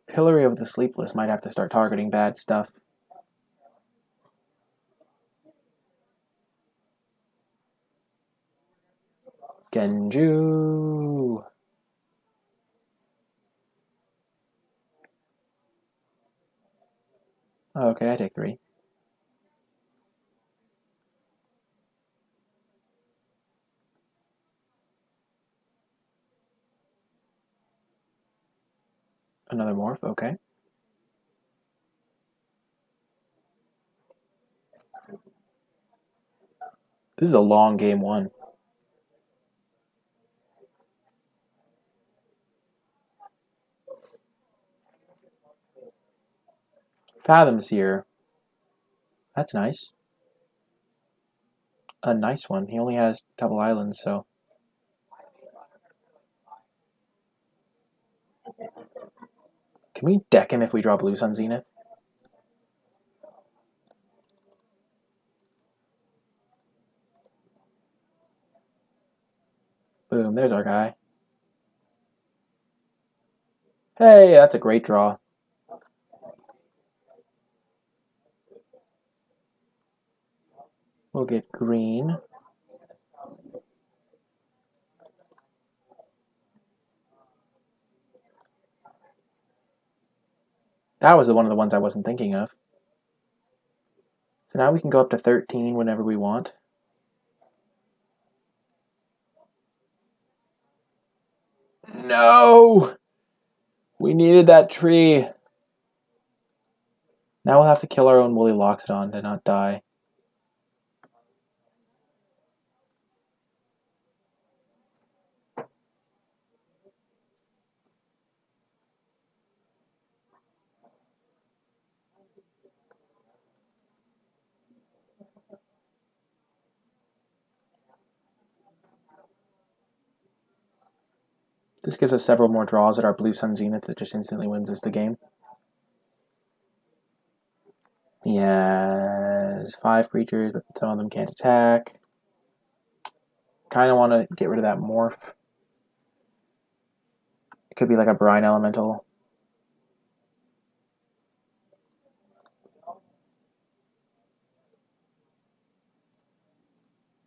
Pillory of the Sleepless might have to start targeting bad stuff. Genju. Okay, I take 3. Another morph, okay. This is a long game 1. Fathom's here. That's nice. A nice one. He only has a couple islands, so. Can we deck him if we draw Blue Sun Zenith? Boom, there's our guy. Hey, that's a great draw. We'll get green. That was one of the ones I wasn't thinking of. So now we can go up to 13 whenever we want. No! We needed that tree. Now we'll have to kill our own Woolly Loxodon to not die. This gives us several more draws at our Blue Sun Zenith that just instantly wins us the game. He has 5 creatures, but some of them can't attack. Kind of want to get rid of that morph. It could be like a Brine Elemental.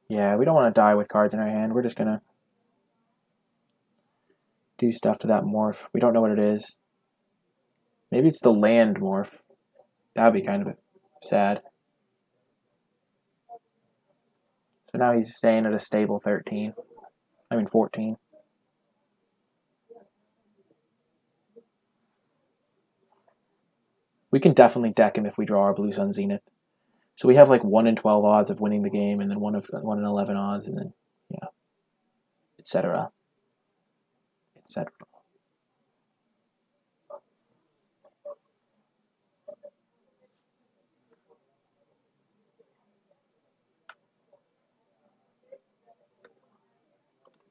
Yeah, we don't want to die with cards in our hand. We're just going to do stuff to that morph. We don't know what it is. Maybe it's the land morph. That would be kind of sad. So now he's staying at a stable 13. I mean 14. We can definitely deck him if we draw our Blue Sun Zenith. So we have like 1 in 12 odds of winning the game, and then 1 in 11 odds, and then, yeah, etc. etc.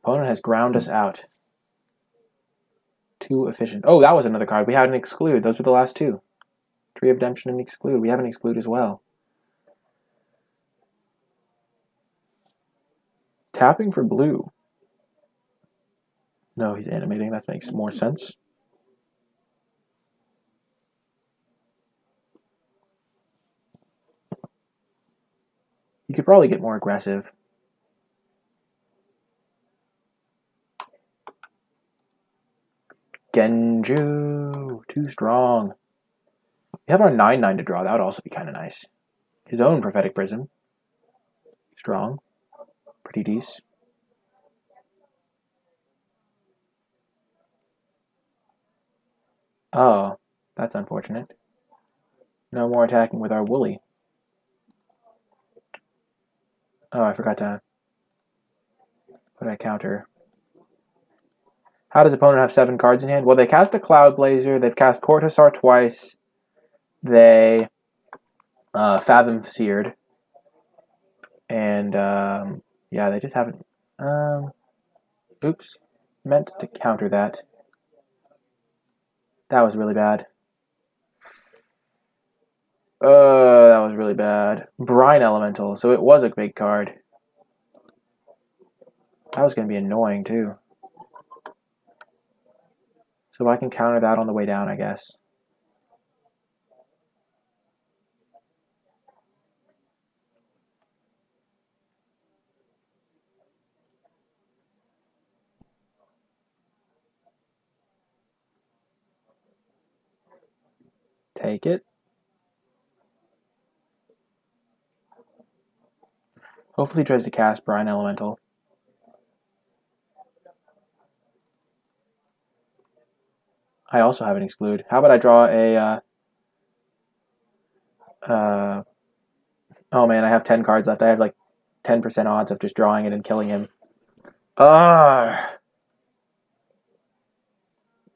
Opponent has ground us out. Too efficient. Oh, that was another card. We had an exclude. Those were the last 2. Tree of Redemption and exclude. We have an exclude as well. tapping for blue. No, he's animating. That makes more sense. You could probably get more aggressive. Genju, too strong. We have our 9/9 to draw. That would also be kind of nice. His own Prophetic Prism. Strong. Pretty decent. Oh, that's unfortunate. No more attacking with our Woolly. Oh, I forgot to put a counter. How does opponent have 7 cards in hand? Well, they cast a Cloud Blazer. They've cast Court Hussar twice. They Fathom Seared. And, yeah, they just haven't... oops. Meant to counter that. That was really bad. That was really bad. Brine Elemental, so it was a big card. That was going to be annoying, too. So I can counter that on the way down, I guess. Take it. Hopefully he tries to cast Brine Elemental. I also have an Exclude. How about I draw a... oh man, I have 10 cards left. I have like 10% odds of just drawing it and killing him. No,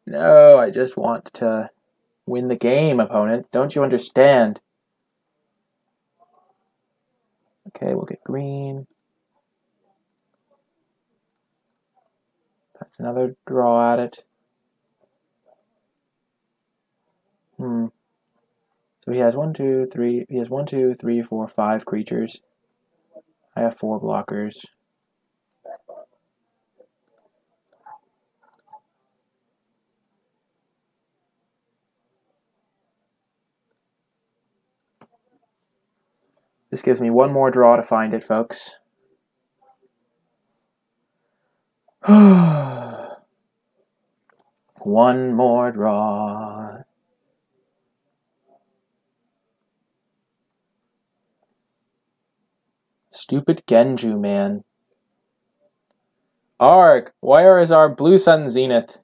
I just want to win the game, opponent. Don't you understand? Okay, we'll get green. That's another draw at it. So he has 1, 2, 3. He has 1, 2, 3, 4, 5 creatures. I have 4 blockers. This gives me 1 more draw to find it, folks. One more draw. Stupid Genju, man. Arg! Where is our Blue Sun Zenith?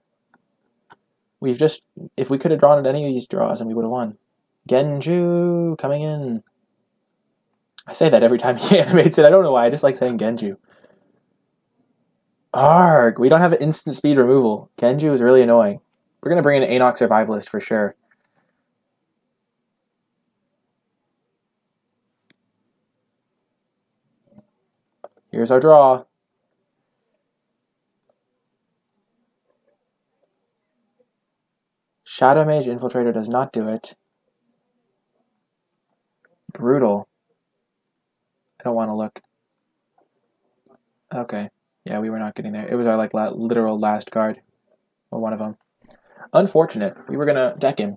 We've just... If we could have drawn at any of these draws, then we would have won. Genju coming in. I say that every time he animates it. I don't know why. I just like saying Genju. Arg! We don't have an instant speed removal. Genju is really annoying. We're going to bring in an Anok Survivalist for sure. Here's our draw. Shadow Mage Infiltrator does not do it. Brutal. I don't want to look. Okay. Yeah, we were not getting there. It was our like literal last card. Or one of them. Unfortunate. We were going to deck him.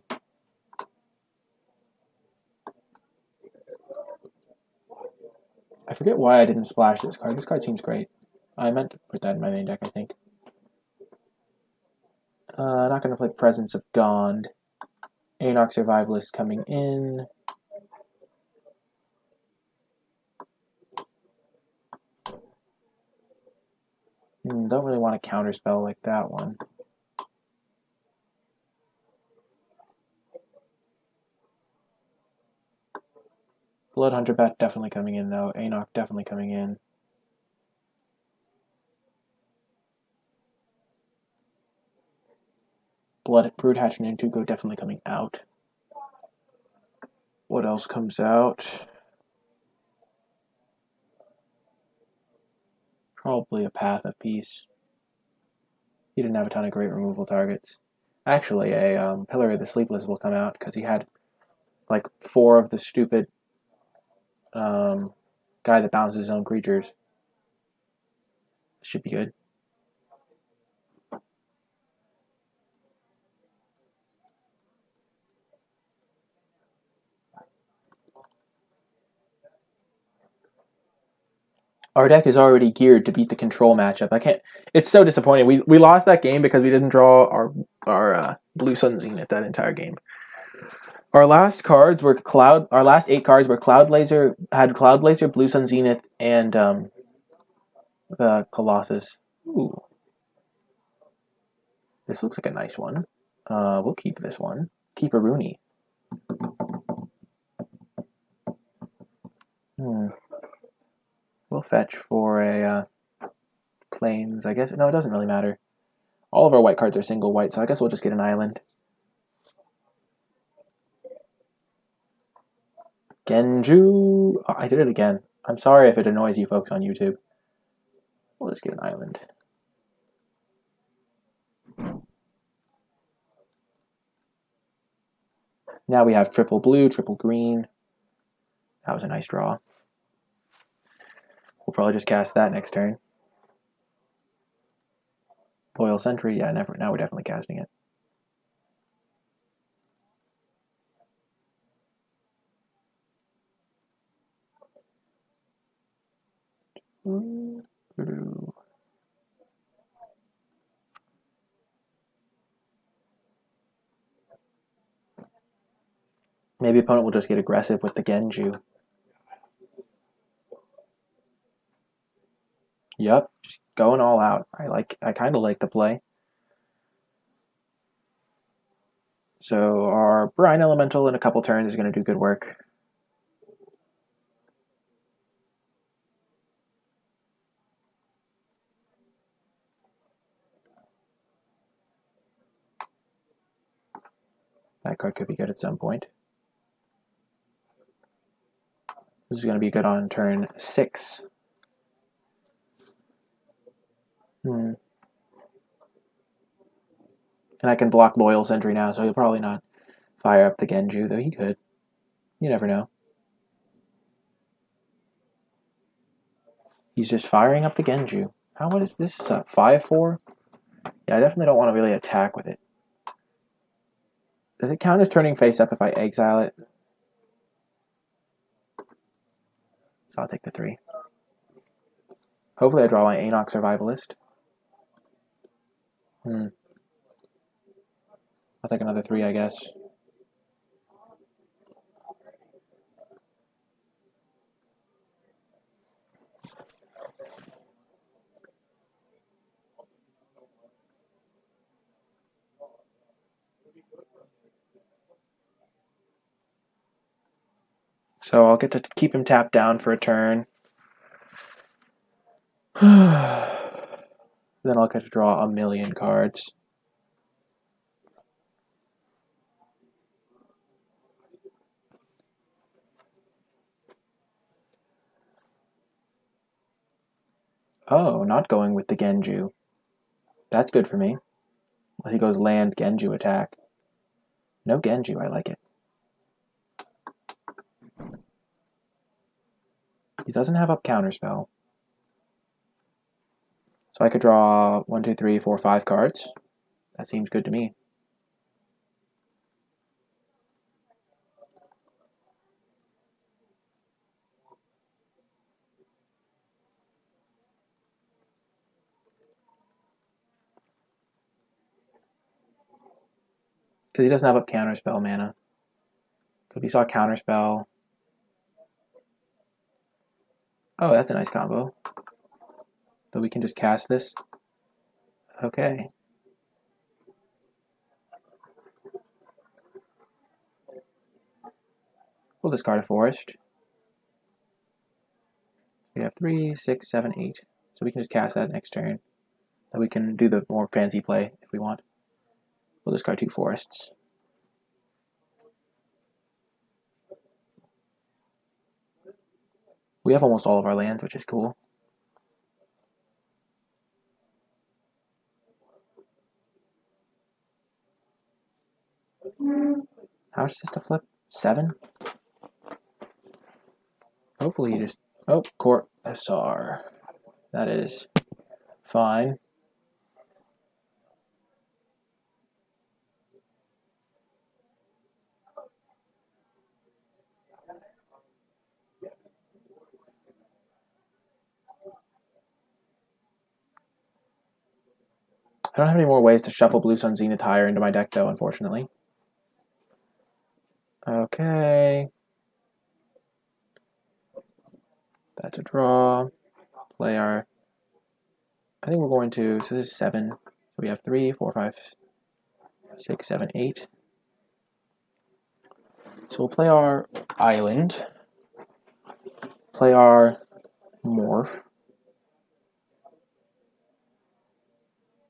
I forget why I didn't splash this card. This card seems great. I meant to put that in my main deck, I think. Not going to play Presence of Gond. Anok Survivalist coming in. Don't really want a counterspell like that one. Bloodhunter Bat definitely coming in, though. Anok definitely coming in. Broodhatch and Intugo definitely coming out. What else comes out? Probably a Path of Peace. He didn't have a ton of great removal targets. Actually, a Pillar of the Sleepless will come out because he had like 4 of the stupid guy that bounces his own creatures. This should be good. Our deck is already geared to beat the control matchup. I can't. It's so disappointing. We lost that game because we didn't draw our Blue Sun Zenith that entire game. Our last cards were Cloud. Our last 8 cards were Cloud Blazer, Blue Sun Zenith, and the Colossus. Ooh, this looks like a nice one. We'll keep this one. Keep a Rooney. We'll fetch for a plains, I guess. No, it doesn't really matter. All of our white cards are single white, so I guess we'll just get an island. Genju. Oh, I did it again. I'm sorry if it annoys you folks on YouTube. We'll just get an island. Now we have triple blue, triple green. That was a nice draw. We'll probably just cast that next turn. Loyal Sentry, yeah, never. Now we're definitely casting it. Maybe opponent will just get aggressive with the Genju. Yep, just going all out. I kind of like the play. So our Brine Elemental in a couple turns is going to do good work. That card could be good at some point. This is going to be good on turn 6. And I can block Loyal Sentry now, so he'll probably not fire up the Genju, though he could. You never know. He's just firing up the Genju. What is this? Is a 5/4? Yeah, I definitely don't want to really attack with it. Does it count as turning face up if I exile it? So I'll take the 3. Hopefully I draw my Anok Survivalist. I'll take another 3, I guess. So I'll get to keep him tapped down for a turn. Then I'll get to draw a million cards. Oh, not going with the Genju. That's good for me. He goes land, Genju attack. No Genju, I like it. He doesn't have up counterspell. So I could draw 1, 2, 3, 4, 5 cards. That seems good to me. Because he doesn't have up counterspell mana. If he saw counterspell. Oh, that's a nice combo. So we can just cast this. Okay. We'll discard a forest. We have 3, 6, 7, 8. So we can just cast that next turn. Then we can do the more fancy play if we want. We'll discard 2 forests. We have almost all of our lands, which is cool. How much is this to flip? 7? Hopefully you just... Oh, Court Hussar. That is Fine. I don't have any more ways to shuffle Blue Sun Zenith higher into my deck, though, unfortunately. Okay. That's a draw. Play our... I think we're going to... So this is 7. So we have 3, 4, 5, 6, 7, 8. So we'll play our Island. Play our Morph.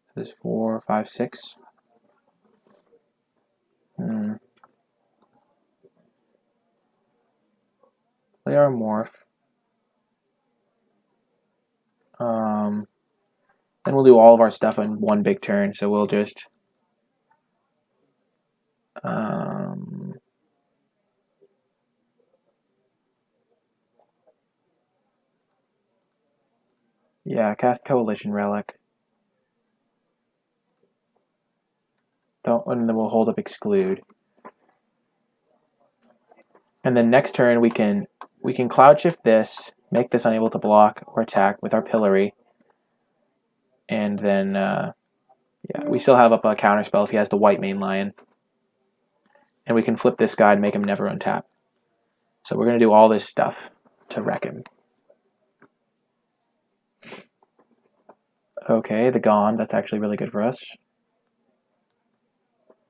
So this is 4, 5, 6. Play our Morph. Then we'll do all of our stuff in one big turn. So we'll just... yeah, cast Coalition Relic. And then we'll hold up Exclude. And then next turn we can Cloud Shift this, make this unable to block or attack with our Pillory. And then, yeah, we still have up a counterspell if he has the white main lion. And we can flip this guy and make him never untap. So we're going to do all this stuff to wreck him. Okay, the Gone, that's actually really good for us.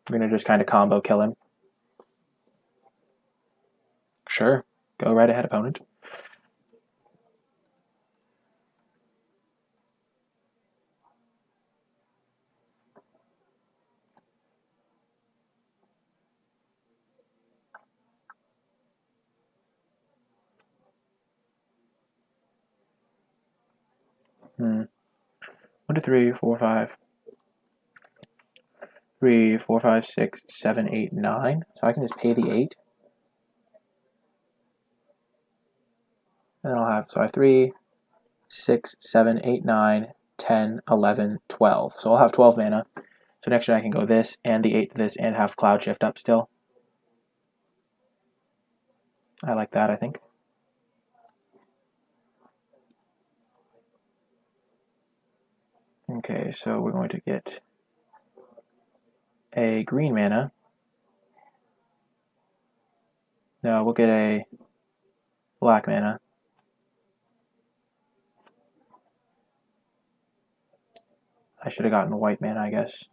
We're going to just kind of combo kill him. Sure, go right ahead, opponent. One, 2, 3, 4, 5. 3, 4, 5, 6, 7, 8, 9. So I can just pay the 8. And I'll have, so I have 3, 6, 7, 8, 9, 10, 11, 12. So I'll have 12 mana. So next turn I can go this and the 8 to this and have Cloud Shift up still. I like that, I think. Okay, so we're going to get a green mana. No, we'll get a black mana. I should have gotten a white mana, I guess.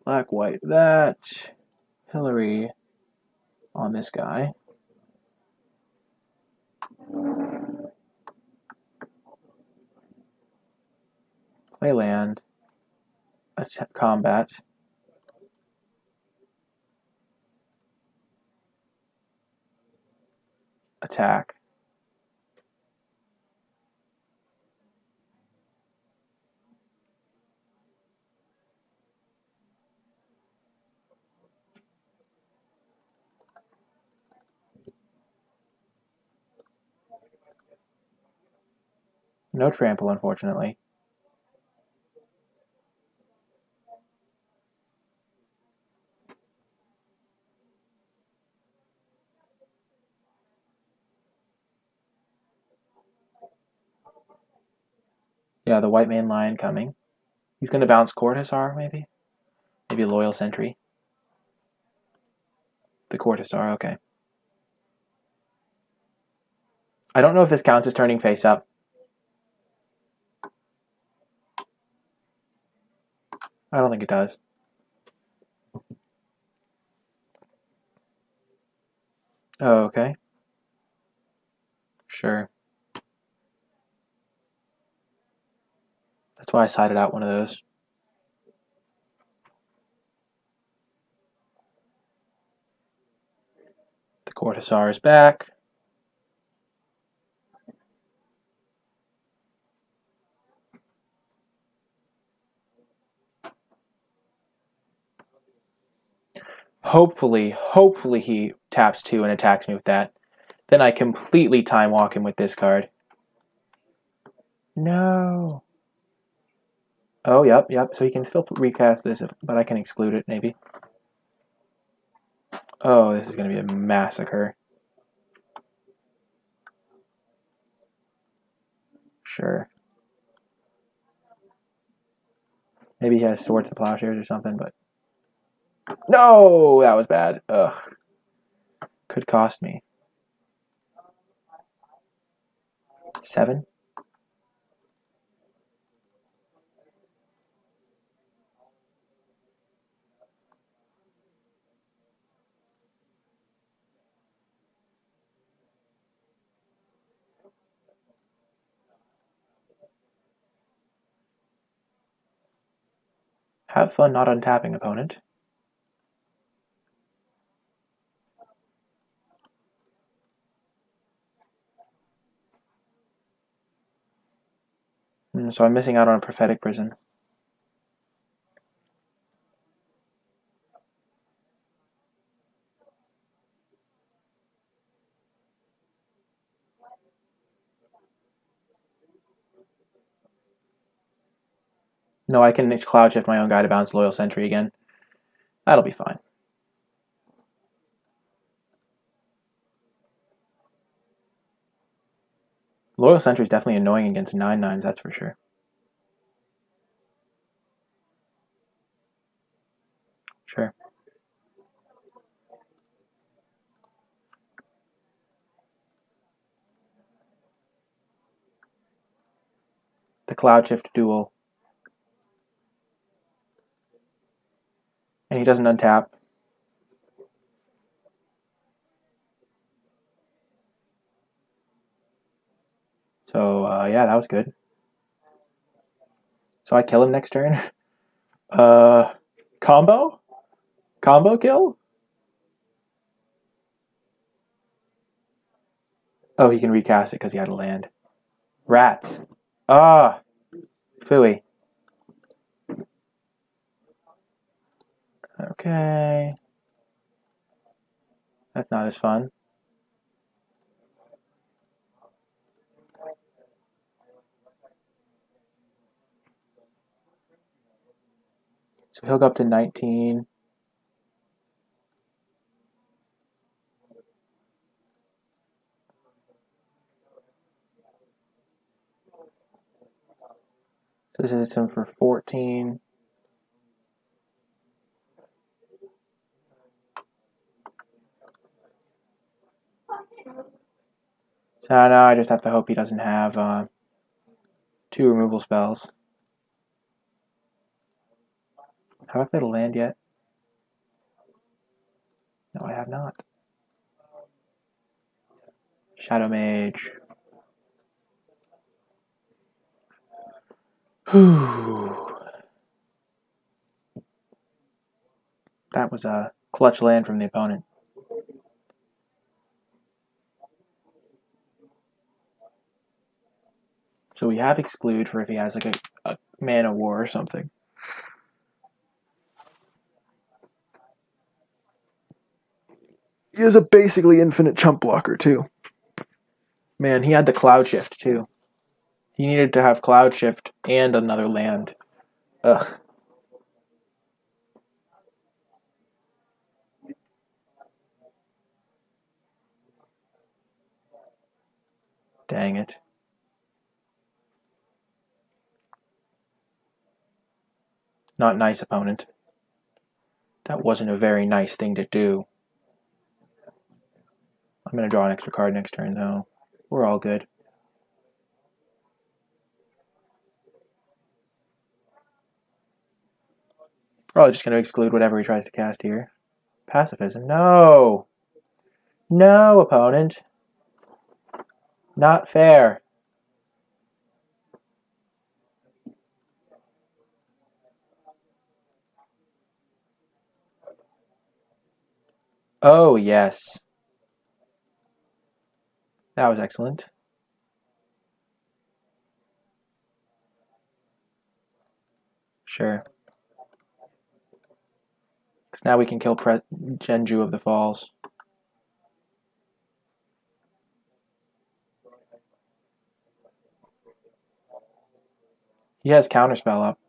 Black, white, that. Pillory on this guy. Play land. Combat. Attack. No trample, unfortunately. Yeah, the white main lion coming. He's going to bounce Cortisar, maybe? Maybe a Loyal Sentry. The Cortisar, okay. I don't know if this counts as turning face up. I don't think it does. Oh, okay. Sure. That's why I sided out one of those. The Cortisar is back. Hopefully he taps 2 and attacks me with that. Then I completely time walk him with this card. No. Oh, yep. So he can still recast this, but I can exclude it, maybe. Oh, this is going to be a massacre. Sure. Maybe he has Swords to Plowshares or something, but... No! That was bad. Ugh. Could cost me. 7? Have fun not untapping, opponent. So I'm missing out on a Prophetic Prison. No, I can Cloud Shift my own guy to bounce Loyal Sentry again. That'll be fine. Loyal Sentry is definitely annoying against 9/9s, that's for sure. Sure. The Cloud Shift duel. And he doesn't untap. So, yeah, that was good. So I kill him next turn. Combo? Combo kill? Oh, he can recast it because he had a land. Rats. Ah! Phooey. Okay. That's not as fun. So he'll go up to 19. So this is him for 14. So now I just have to hope he doesn't have 2 removal spells. Have I played a land yet? No, I have not. Shadow Mage. Whew. That was a clutch land from the opponent. So we have Exclude for if he has like a Mana War or something. He is a basically infinite chump blocker too. Man, he had the Cloud Shift too. He needed to have Cloud Shift and another land. Ugh. Dang it. Not nice, opponent. That wasn't a very nice thing to do. I'm going to draw an extra card next turn, though. We're all good. Probably just going to exclude whatever he tries to cast here. Pacifism. No! No, opponent. Not fair. Oh, yes. That was excellent. Sure. Because now we can kill Genju of the Falls. He has Counterspell up.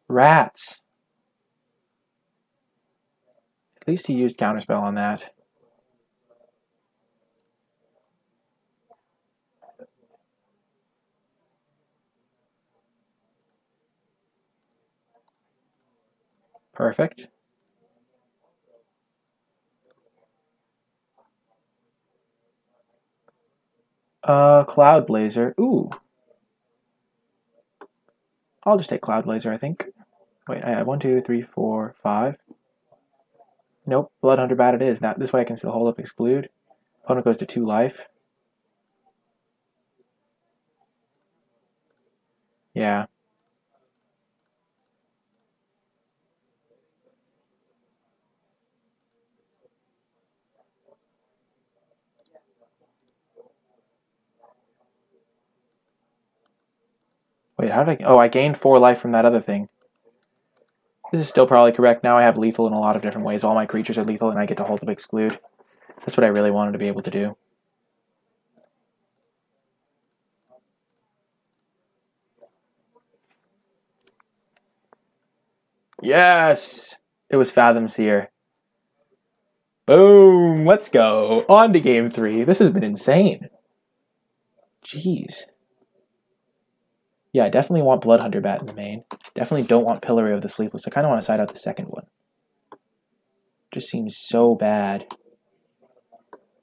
Rats. At least he used Counterspell on that. Perfect. Cloud Blazer. Ooh. I'll just take Cloud Blazer, I think. Wait, I have 1, 2, 3, 4, 5. Nope, Bloodhunter Bat it is. Now, this way I can still hold up Exclude. Opponent goes to 2 life. Yeah. Wait, how did I... Oh, I gained 4 life from that other thing. This is still probably correct. Now I have lethal in a lot of different ways. All my creatures are lethal, and I get to hold up Exclude. That's what I really wanted to be able to do. Yes! It was Fathom Seer. Boom! Let's go. On to game 3. This has been insane. Jeez. Yeah, I definitely want Bloodhunter Bat in the main. Definitely don't want Pillory of the Sleepless. I kind of want to side out the second one. Just seems so bad.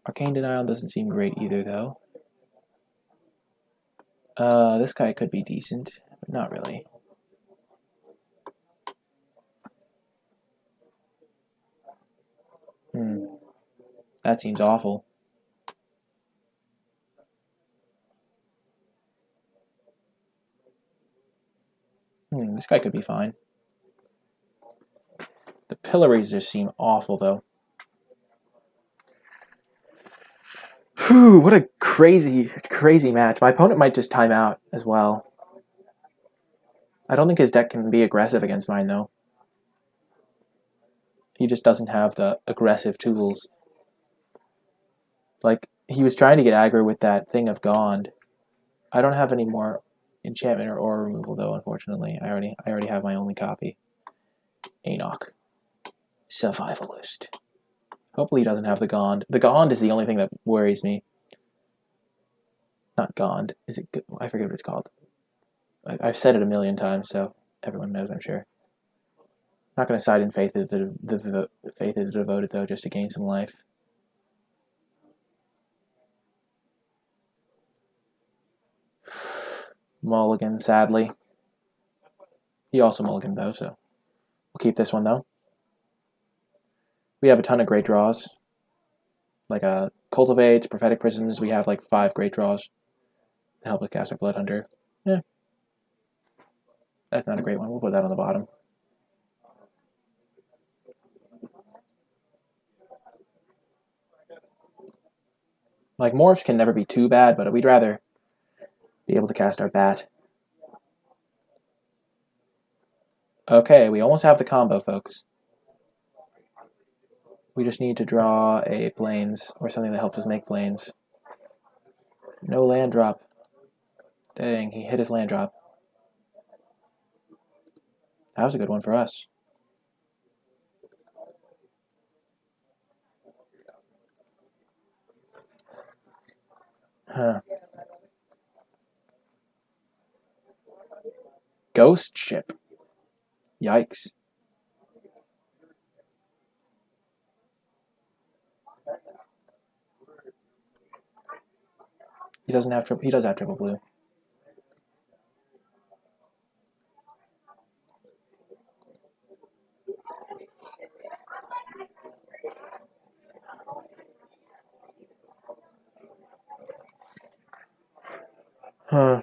Arcane Denial doesn't seem great either, though. This guy could be decent, but not really. That seems awful. This guy could be fine. The Pillories just seem awful, though. Whew, what a crazy, crazy match. My opponent might just time out as well. I don't think his deck can be aggressive against mine, though. He just doesn't have the aggressive tools. Like, he was trying to get aggro with that thing of Gond. I don't have any more enchantment or aura removal, though, unfortunately. I already have my only copy. Enoch. Survivalist. Hopefully he doesn't have the Gond. The Gond is the only thing that worries me. Not Gond. Is it? I forget what it's called. I've said it a million times, so everyone knows, I'm sure. Not going to side in Faith of the Faith of the Devoted, though, just to gain some life. Mulligan, sadly. He also mulliganed, though, so we'll keep this one, though. We have a ton of great draws. Like Cultivate, Prophetic Prisms. We have like 5 great draws to help us cast our Bloodhunter. Yeah. That's not a great one. We'll put that on the bottom. Like, Morphs can never be too bad, but we'd rather be able to cast our Bat. Okay, we almost have the combo, folks. We just need to draw a Plains, or something that helps us make Plains. No land drop. Dang, he hit his land drop. That was a good one for us. Huh. Ghost Ship. Yikes. He doesn't have triple. He does have triple blue. Huh.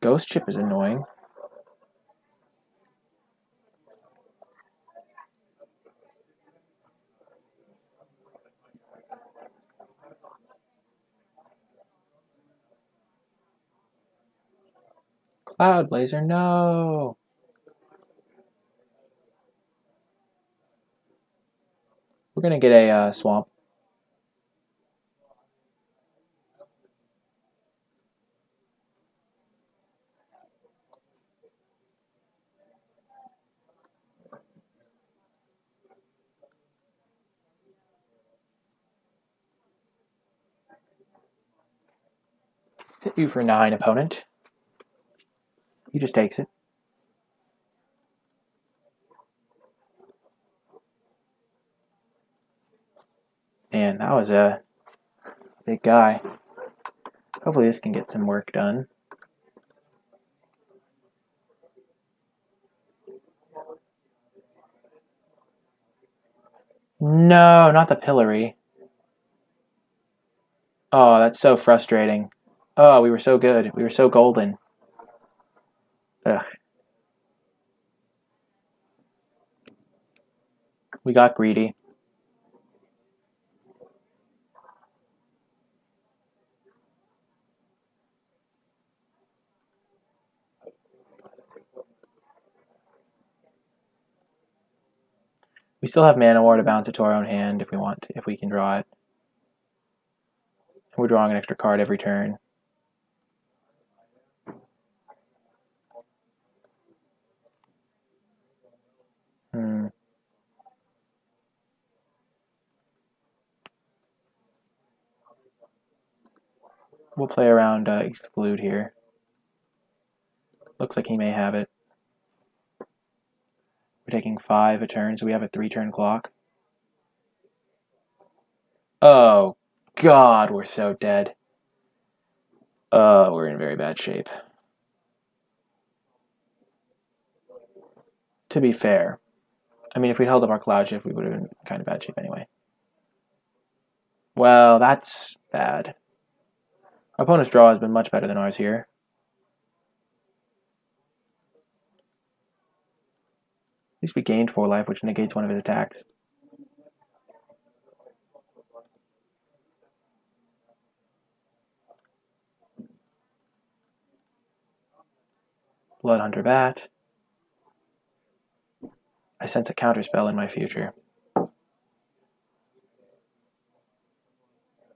Ghost Ship is annoying. Cloud Blazer, no! We're gonna get a swamp. Hit you for 9, opponent. He just takes it. Man, that was a big guy. Hopefully this can get some work done. No, not the pillory. Oh, that's so frustrating. Oh, we were so good. We were so golden. Ugh. We got greedy. We still have Mana War to bounce it to our own hand if we want to, if we can draw it. We're drawing an extra card every turn. We'll play around Exclude here. Looks like he may have it. We're taking 5 a turn, so we have a 3-turn clock. Oh, God, we're so dead. We're in very bad shape. To be fair. I mean, if we'd held up our Cloud Shift, we would have been kind of bad shape anyway. Well, that's bad. Our opponent's draw has been much better than ours here. At least we gained 4 life, which negates one of his attacks. Bloodhunter Bat. I sense a counterspell in my future.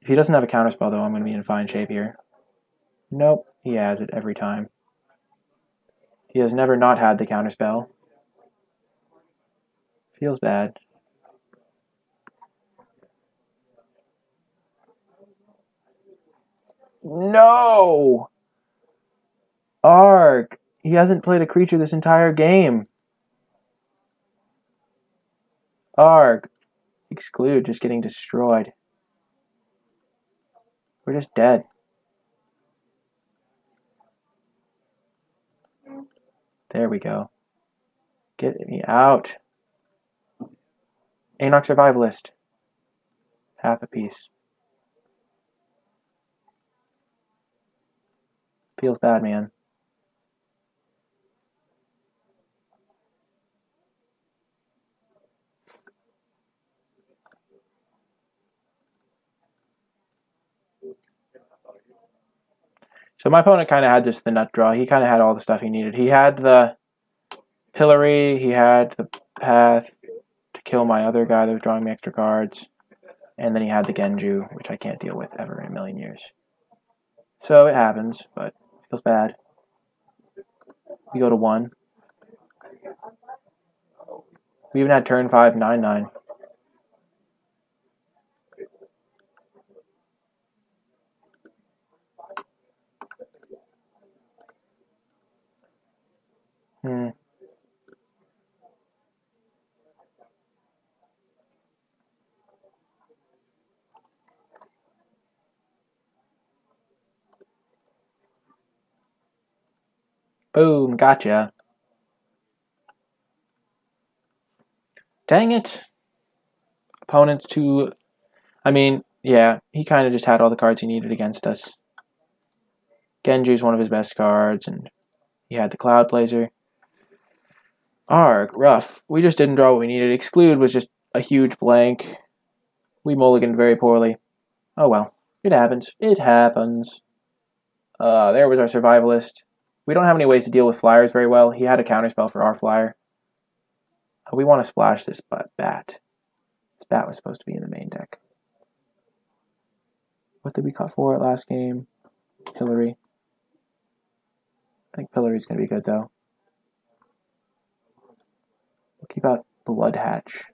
If he doesn't have a counterspell, though, I'm going to be in fine shape here. Nope, he has it every time. He has never not had the counterspell. Feels bad. No! Arg! He hasn't played a creature this entire game. Arg! Exclude, just getting destroyed. We're just dead. There we go. Get me out. Anarch Survivalist. Half a piece. Feels bad, man. So my opponent kind of had just the nut draw. He kind of had all the stuff he needed. He had the Pillory. He had the Path to kill my other guy that was drawing me extra cards. And then he had the Genju, which I can't deal with ever in a million years. So it happens, but it feels bad. We go to 1. We even had turn 5, 9/9. Boom, gotcha. Dang it. Opponent's too... I mean, yeah, he kind of just had all the cards he needed against us. Genju's one of his best cards, and he had the Cloud Blazer. Arg, rough. We just didn't draw what we needed. Exclude was just a huge blank. We mulliganed very poorly. Oh well. It happens. It happens. There was our Survivalist. We don't have any ways to deal with flyers very well. He had a counterspell for our flyer. We want to splash this bat. This bat was supposed to be in the main deck. What did we cut for it last game? Pillory. I think Pillory's going to be good, though. We'll keep out Bloodhatch.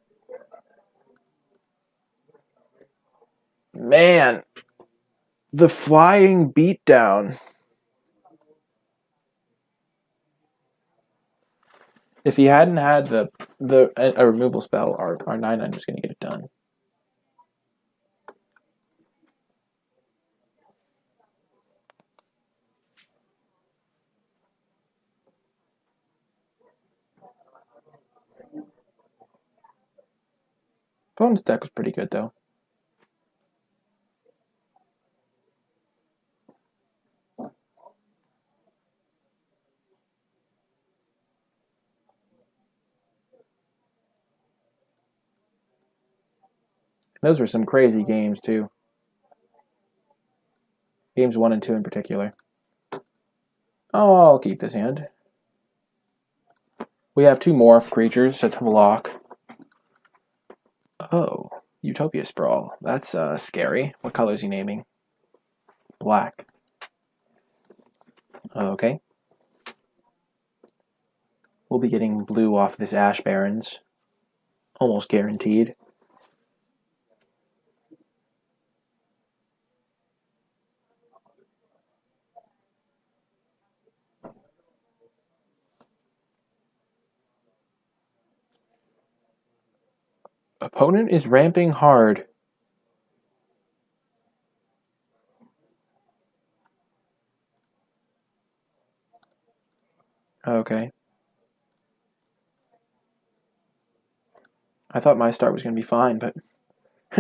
Man! The flying beatdown. If he hadn't had a removal spell, our 9/9 is going to get it done. Opponent's deck was pretty good, though. Those were some crazy games, too. Games 1 and 2 in particular. Oh, I'll keep this hand. We have 2 morph creatures to block. Oh, Utopia Sprawl. That's scary. What color is he naming? Black. Okay. We'll be getting blue off this Ash Barrens. Almost guaranteed. Opponent is ramping hard. Okay. I thought my start was going to be fine, but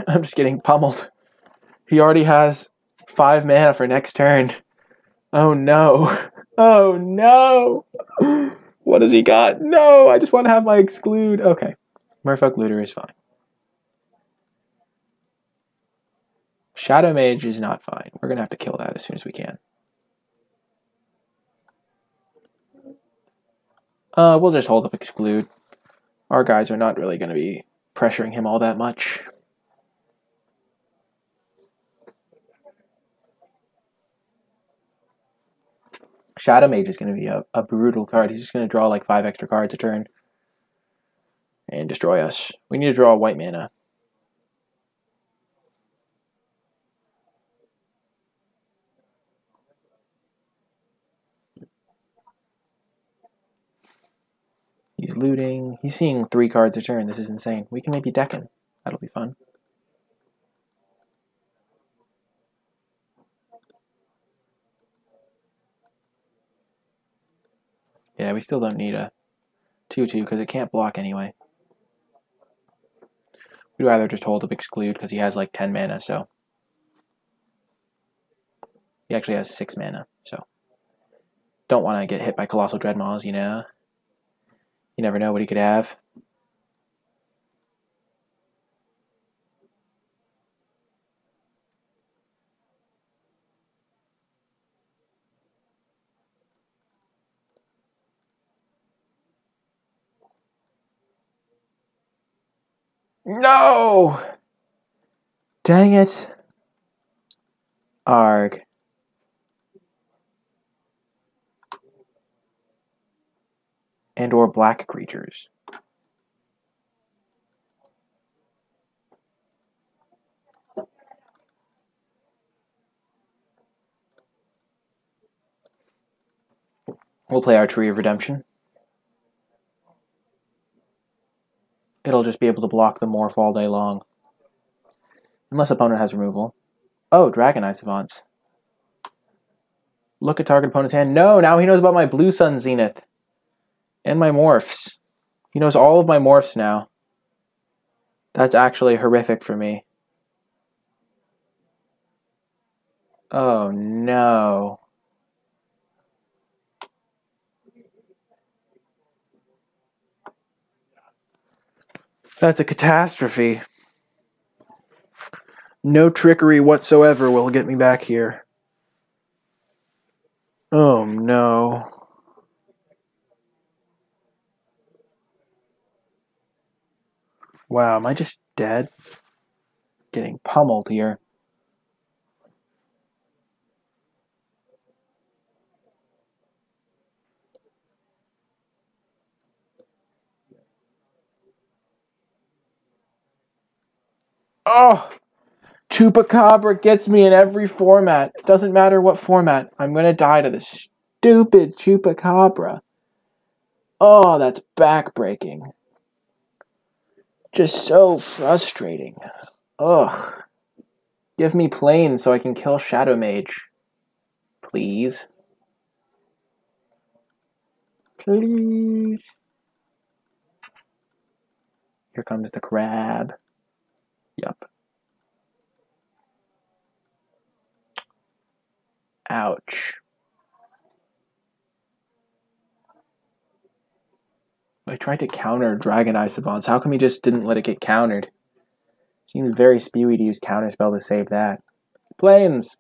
I'm just getting pummeled. He already has 5 mana for next turn. Oh no. Oh no. What has he got? No, I just want to have my exclude. Okay. Merfolk Looter is fine. Shadow Mage is not fine. We're going to have to kill that as soon as we can. We'll just hold up exclude. Our guys are not really going to be pressuring him all that much. Shadow Mage is going to be a brutal card. He's just going to draw like 5 extra cards a turn and destroy us. We need to draw white mana. He's looting. He's seeing 3 cards a turn. This is insane. We can maybe deck him. That'll be fun. Yeah, we still don't need a 2/2 because it can't block anyway. We'd rather just hold up exclude because he has like 10 mana, so. He actually has 6 mana, so. Don't want to get hit by Colossal Dreadmaws, you know? You never know what he could have. No! Dang it. Arg. And or black creatures. We'll play our Tree of Redemption. It'll just be able to block the morph all day long. Unless opponent has removal. Oh, Dragonite Savants. Look at target opponent's hand. No, now he knows about my Blue Sun Zenith. And my morphs. He knows all of my morphs now. That's actually horrific for me. Oh no. That's a catastrophe. No trickery whatsoever will get me back here. Oh no. Wow, am I just dead? Getting pummeled here. Oh! Chupacabra gets me in every format. It doesn't matter what format. I'm going to die to this stupid Chupacabra. Oh, that's backbreaking. Just so frustrating. Ugh. Give me planes so I can kill Shadow Mage. Please. Please. Here comes the crab. Yup. Ouch. I tried to counter Dragon Eye Savants. How come he just didn't let it get countered? Seems very spewy to use Counterspell to save that. Planes!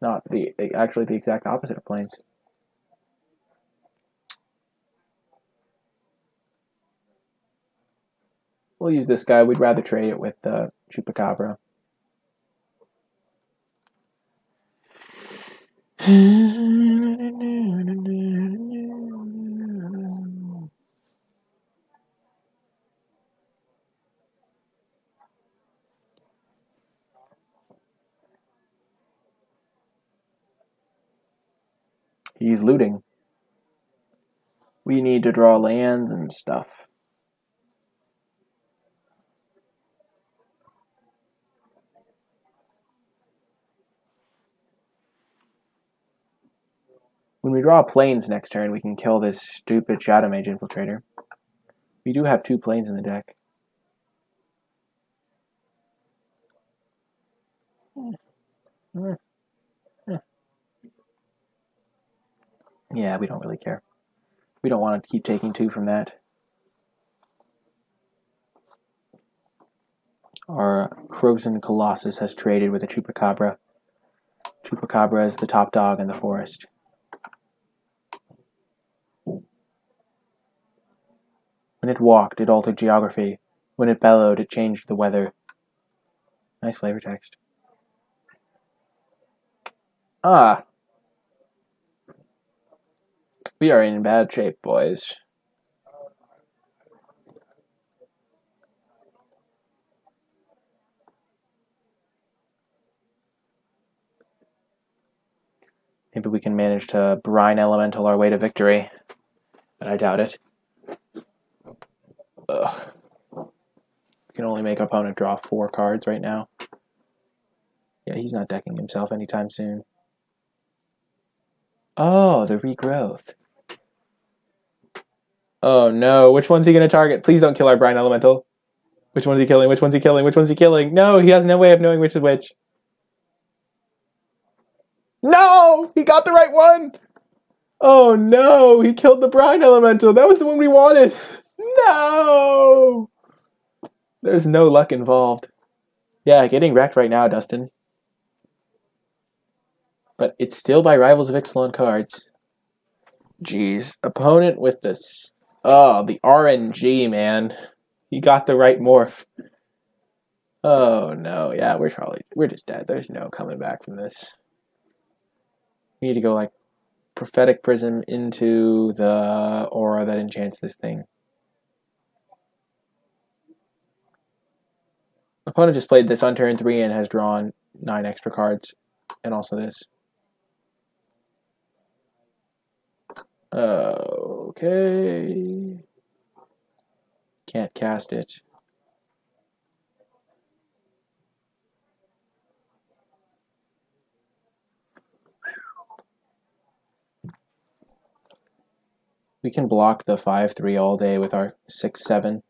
Not the... Actually, the exact opposite of planes. We'll use this guy. We'd rather trade it with the Chupacabra. He's looting. We need to draw lands and stuff. When we draw planes next turn, we can kill this stupid Shadow Mage Infiltrator. We do have 2 planes in the deck. Yeah, we don't really care. We don't want to keep taking 2 from that. Our Krosan Colossus has traded with a Chupacabra. Chupacabra is the top dog in the forest. When it walked, it altered geography. When it bellowed, it changed the weather. Nice flavor text. Ah. We are in bad shape, boys. Maybe we can manage to Brine Elemental our way to victory. But I doubt it. Ugh. We can only make our opponent draw 4 cards right now. Yeah, he's not decking himself anytime soon. Oh, the regrowth. Oh no, which one's he going to target? Please don't kill our Brine Elemental. Which one's he killing? Which one's he killing? Which one's he killing? No, he has no way of knowing which is which. No! He got the right one! Oh no, he killed the Brine Elemental. That was the one we wanted. No! There's no luck involved. Yeah, getting wrecked right now, Dustin. But it's still by Rivals of Ixalan cards. Jeez. Opponent with this. Oh, the RNG, man. He got the right morph. Oh no, yeah, we're just dead. There's no coming back from this. We need to go like Prophetic Prism into the aura that enchants this thing. Opponent just played this on turn 3 and has drawn 9 extra cards. And also this. Okay. Can't cast it. We can block the 5/3 all day with our 6/7.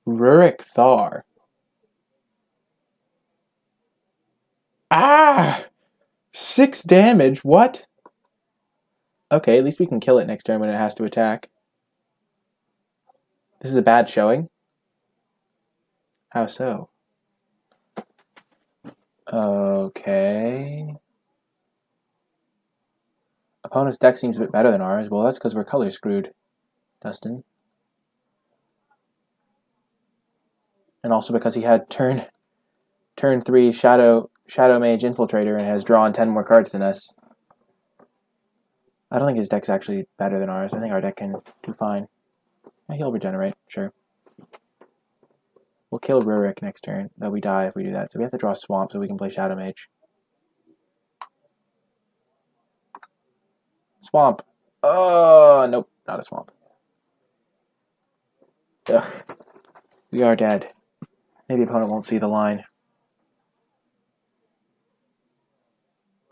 Rurik Thar. Ah! 6 damage? What? Okay, at least we can kill it next turn when it has to attack. This is a bad showing. How so? Okay. Opponent's deck seems a bit better than ours. Well, that's because we're color screwed, Dustin. And also because he had turn 3 Shadow Mage Infiltrator and has drawn 10 more cards than us. I don't think his deck's actually better than ours. I think our deck can do fine. He'll regenerate, sure. We'll kill Rurik next turn, though we die if we do that. So we have to draw Swamp so we can play Shadow Mage. Swamp. Oh, nope, not a Swamp. Ugh. We are dead. Maybe opponent won't see the line.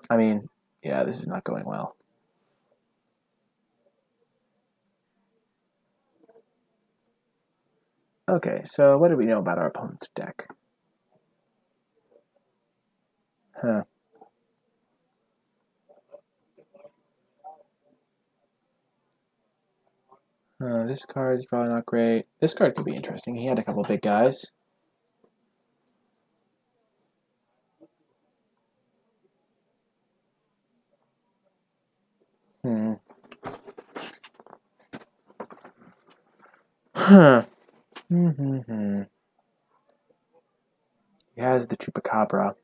I mean, yeah, this is not going well. Okay, so what do we know about our opponent's deck? Huh. This card is probably not great. This card could be interesting. He had a couple big guys. Huh. He has the Chupacabra.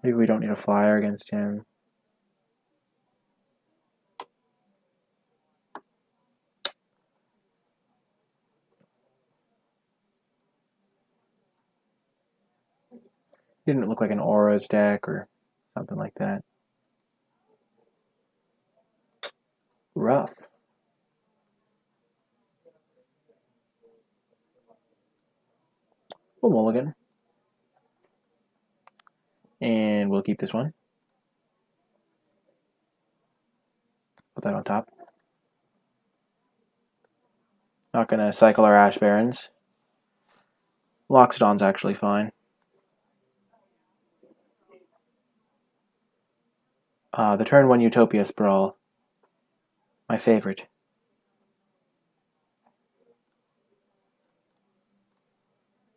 Maybe we don't need a flyer against him. Didn't look like an Aura's deck or something like that. Rough. We'll mulligan. And we'll keep this one. Put that on top. Not going to cycle our Ash Barons. Loxodon's actually fine. The turn 1 Utopia Sprawl. My favorite.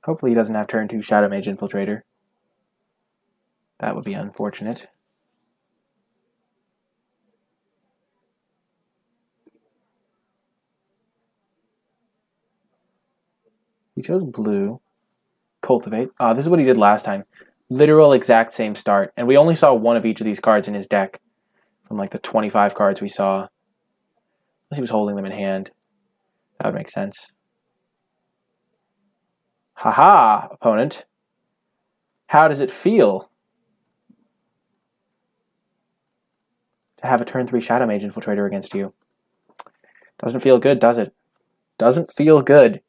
Hopefully he doesn't have turn 2 Shadow Mage Infiltrator. That would be unfortunate. He chose blue. Cultivate. This is what he did last time. Literal exact same start. And we only saw one of each of these cards in his deck. From like the 25 cards we saw. Unless he was holding them in hand. That would make sense. Haha, opponent. How does it feel to have a turn 3 Shadow Mage Infiltrator against you? Doesn't feel good, does it? Doesn't feel good.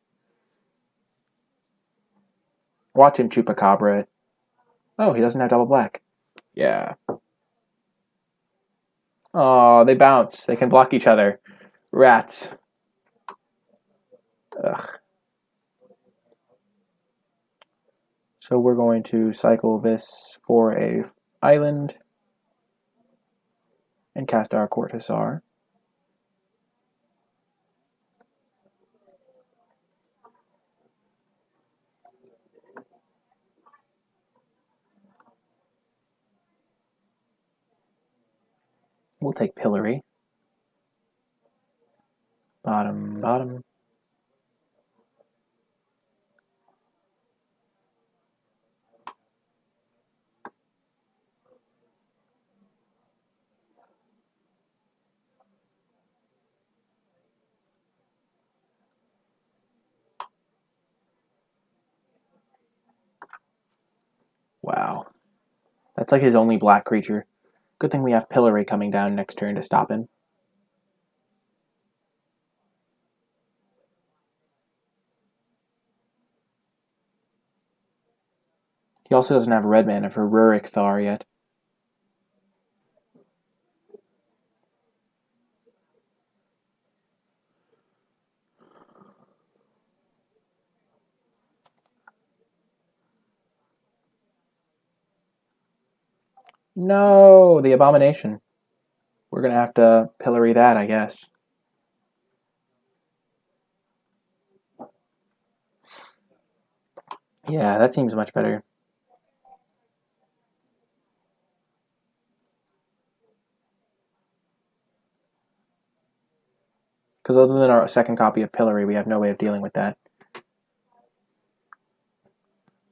Watch him Chupacabra. Oh, he doesn't have double black. Yeah. Oh, they bounce. They can block each other. Rats. Ugh. So we're going to cycle this for a island and cast our Court Hussar. We'll take Pillory. Bottom, bottom. Wow. That's like his only black creature. Good thing we have Pillory coming down next turn to stop him. He also doesn't have red mana for Rurik Thar yet. No, the Abomination. We're going to have to Pillory that, I guess. Yeah, that seems much better. Because other than our second copy of Pillory, we have no way of dealing with that.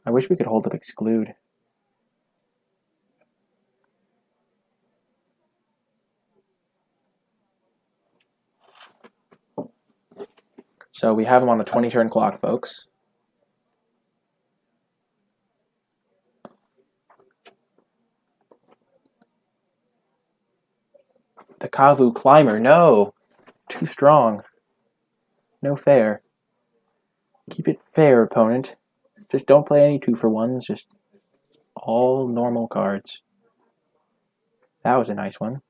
I wish we could hold up Exclude. So we have him on a 20-turn clock, folks. The Kavu Climber, no! Too strong. No fair. Keep it fair, opponent. Just don't play any 2-for-1s, just all normal cards. That was a nice one.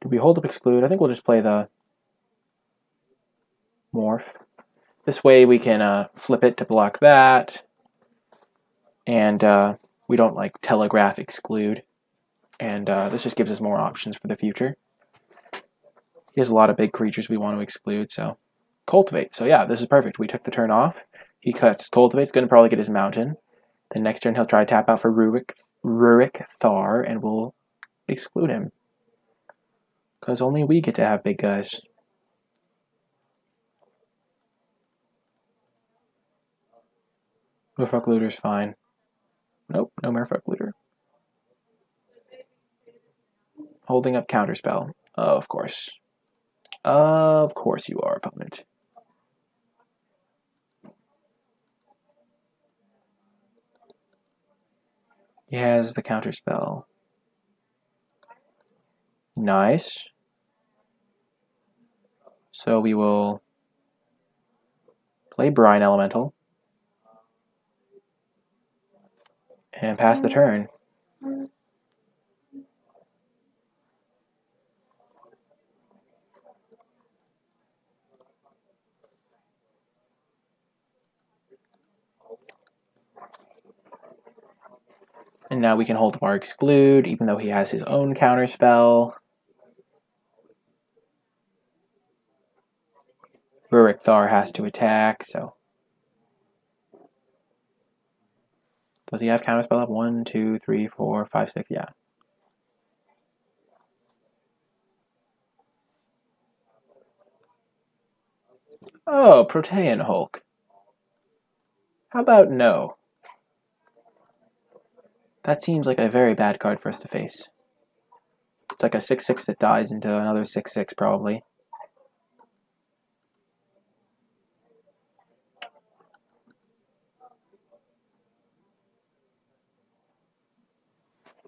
Do we hold up Exclude? I think we'll just play the Morph. This way we can flip it to block that, and we don't like telegraph Exclude, and this just gives us more options for the future. He has a lot of big creatures we want to exclude, so Cultivate. So yeah, this is perfect. We took the turn off. He cuts Cultivate's going to probably get his mountain. The next turn he'll try to tap out for Rurik Thar, and we'll exclude him. Because only we get to have big guys. Merfolk Looter's fine. Nope, no Merfolk Looter. Holding up Counterspell. Of course. Of course you are, opponent. He has the Counterspell. Nice. So we will play Brine Elemental and pass the turn. And now we can hold up our Exclude, even though he has his own Counterspell. Rurik Thar has to attack, so. Does he have Counterspell up? 1, 2, 3, 4, 5, 6, yeah. Oh, Protean Hulk. How about no? That seems like a very bad card for us to face. It's like a 6/6 that dies into another 6/6 probably.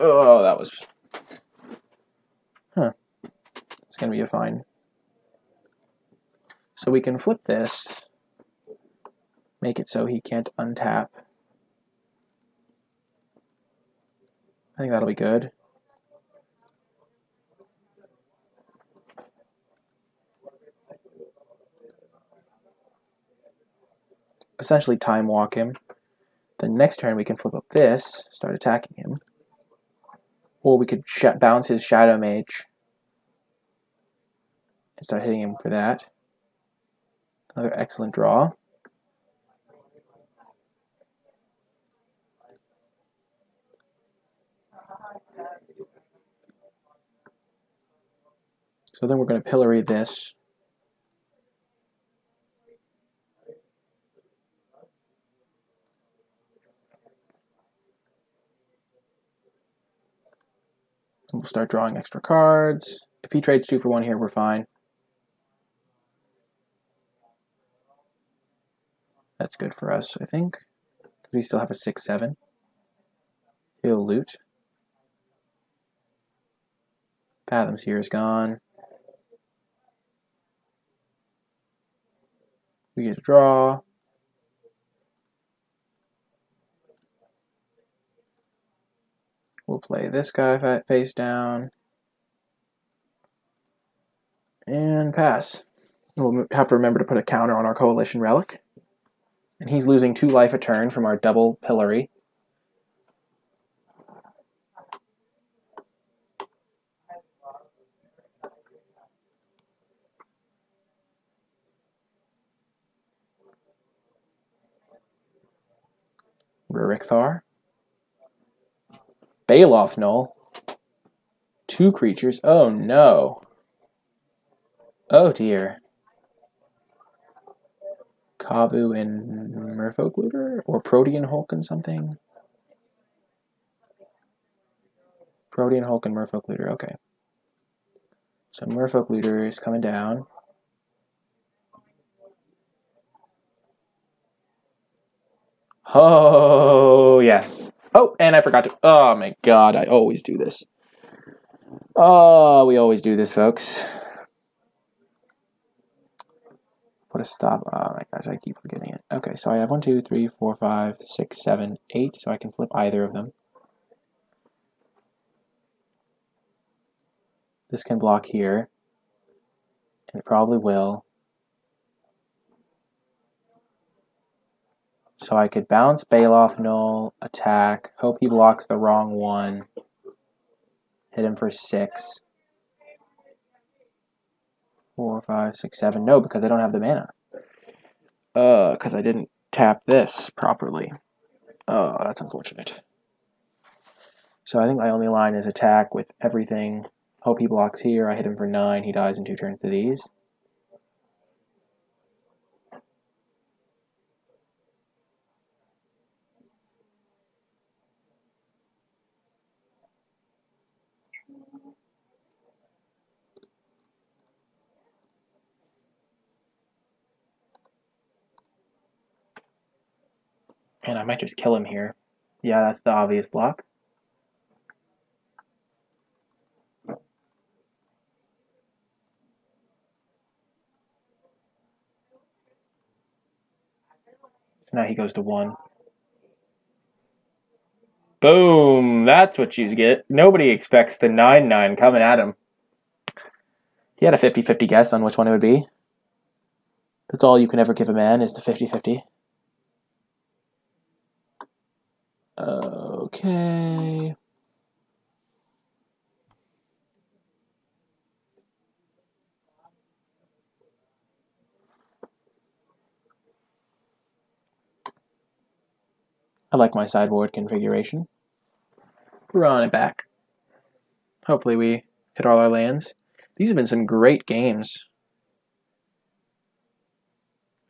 Oh, that was... Huh. It's going to be a fine. So we can flip this. Make it so he can't untap. I think that'll be good. Essentially time walk him. The next turn we can flip up this, start attacking him. Or we could bounce his Shadow Mage and start hitting him for that. Another excellent draw. So then we're going to Pillory this. We'll start drawing extra cards. If he trades 2-for-1 here, we're fine. That's good for us, I think. We still have a 6/7. He'll loot. Fathom's here is gone. We get a draw. We'll play this guy face down. And pass. We'll have to remember to put a counter on our Coalition Relic. And he's losing 2 life a turn from our double Pillory. Rickthar. Baloth Null. 2 creatures. Oh no. Oh dear. Kavu and Merfolk Looter? Or Protean Hulk and something? Protean Hulk and Merfolk Looter, okay. So Merfolk Looter is coming down. Oh, yes. Oh, and I forgot to... Oh, my God. I always do this. Oh, we always do this, folks. Put a stop. Oh, my gosh. I keep forgetting it. Okay, so I have 1, 2, 3, 4, 5, 6, 7, 8. So I can flip either of them. This can block here. And it probably will. So I could bounce Baloth Null, attack, hope he blocks the wrong one, hit him for 6. 4, 5, 6, 7. No, because I don't have the mana. Because I didn't tap this properly. Oh, that's unfortunate. So I think my only line is attack with everything. Hope he blocks here. I hit him for 9. He dies in 2 turns to these. And I might just kill him here. Yeah, that's the obvious block. So now he goes to 1. Boom! That's what you get. Nobody expects the 9/9 coming at him. He had a 50-50 guess on which one it would be. That's all you can ever give a man is the 50-50. Okay. I like my sideboard configuration. We're on it back. Hopefully we hit all our lands. These have been some great games.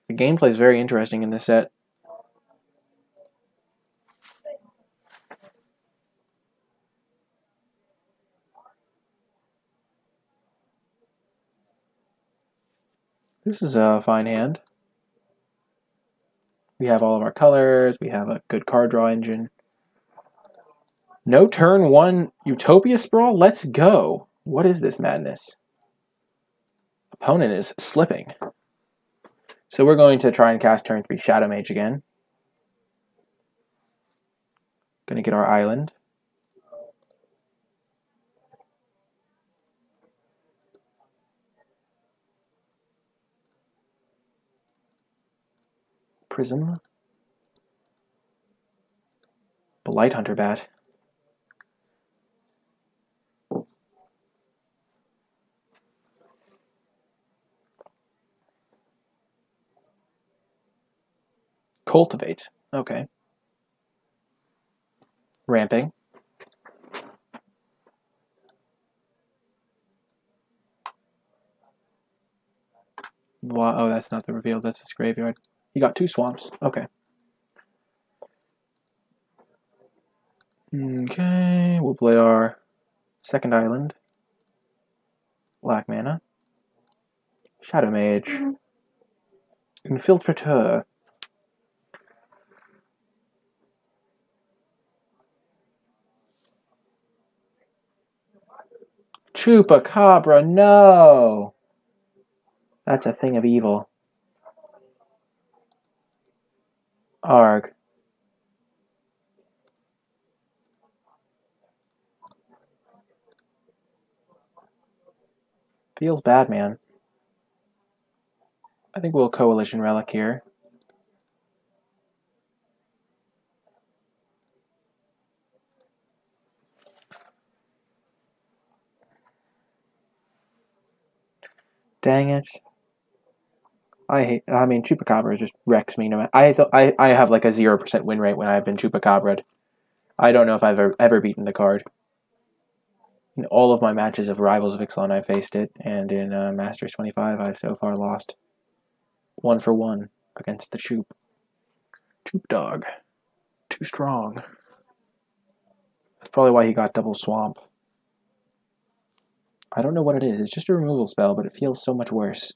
The gameplay is very interesting in this set. This is a fine hand. We have all of our colors. We have a good card draw engine. No turn 1 Utopia Sprawl? Let's go. What is this madness? Opponent is slipping. So we're going to try and cast turn 3 Shadow Mage again. Gonna get our island. Prism. Blight Hunter Bat. Cultivate. Okay. Ramping. Oh, that's not the reveal. That's his graveyard. He got 2 swamps. Okay. Okay. We'll play our second island. Black mana. Shadow Mage. Infiltrator. Chupacabra, no! That's a thing of evil. Arg. Feels bad, man. I think we'll Coalition Relic here. Dang it. I mean, Chupacabra just wrecks me. I have like a 0% win rate when I've been Chupacabra'd. I don't know if I've ever beaten the card. In all of my matches of Rivals of Ixalan, I've faced it, and in Masters 25, I've so far lost 1-for-1 against the Chup. Chup dog. Too strong. That's probably why he got double swamp. I don't know what it is. It's just a removal spell, but it feels so much worse.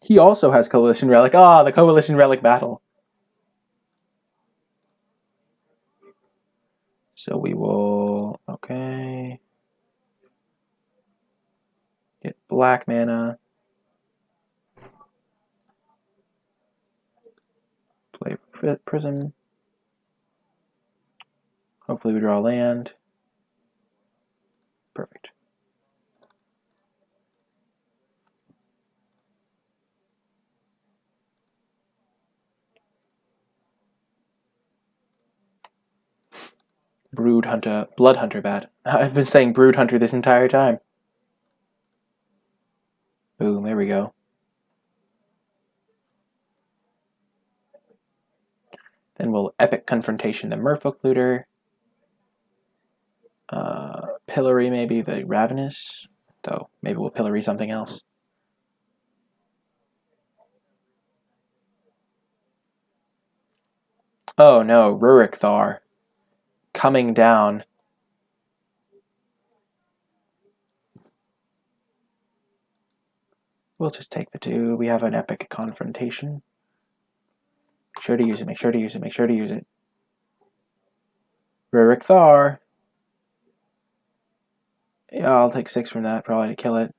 He also has Coalition Relic. Ah, the Coalition Relic battle. So we will... Okay. Get black mana. Play Prism. Hopefully we draw land. Perfect. Brood Hunter, Blood Hunter bat. I've been saying Brood Hunter this entire time. Boom, there we go. Then we'll Epic Confrontation the Merfolk Looter. Pillory maybe the Ravenous. Though, maybe we'll Pillory something else. Oh no, Rurik Thar. Coming down. We'll just take the 2. We have an Epic Confrontation. Make sure to use it, make sure to use it, make sure to use it. Rurik Thar. Yeah, I'll take 6 from that, probably to kill it.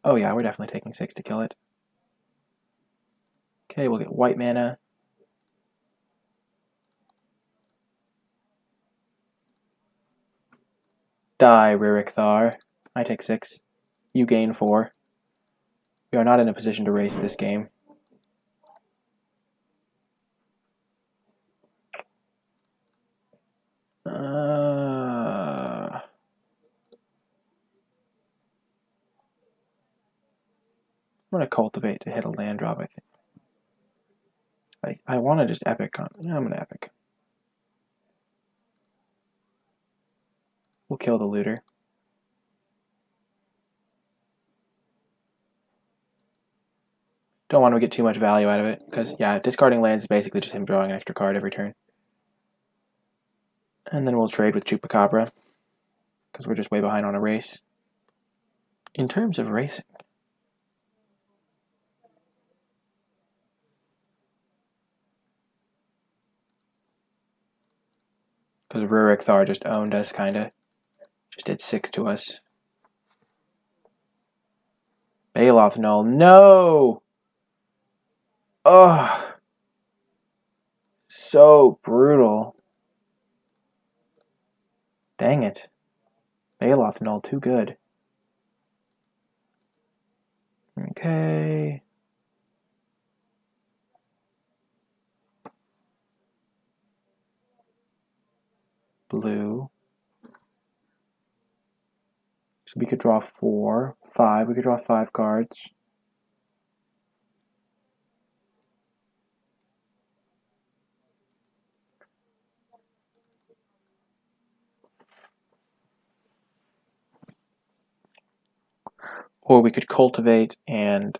Oh yeah, we're definitely taking 6 to kill it. Okay, we'll get white mana. Die, Rurik Thar. I take 6. You gain 4. We are not in a position to race this game. I'm going to cultivate to hit a land drop, I think. I want to just epic. Yeah, I'm going to epic. We'll kill the looter. Don't want to get too much value out of it, because, yeah, discarding lands is basically just him drawing an extra card every turn. And then we'll trade with Chupacabra, because we're just way behind on a race. In terms of racing, because Rurik Thar just owned us, kinda. Just did 6 to us. Baloth Null, no! Ugh! So brutal. Dang it. Baloth Null, too good. Okay. Blue. So we could draw 4, 5. We could draw 5 cards. Or we could cultivate and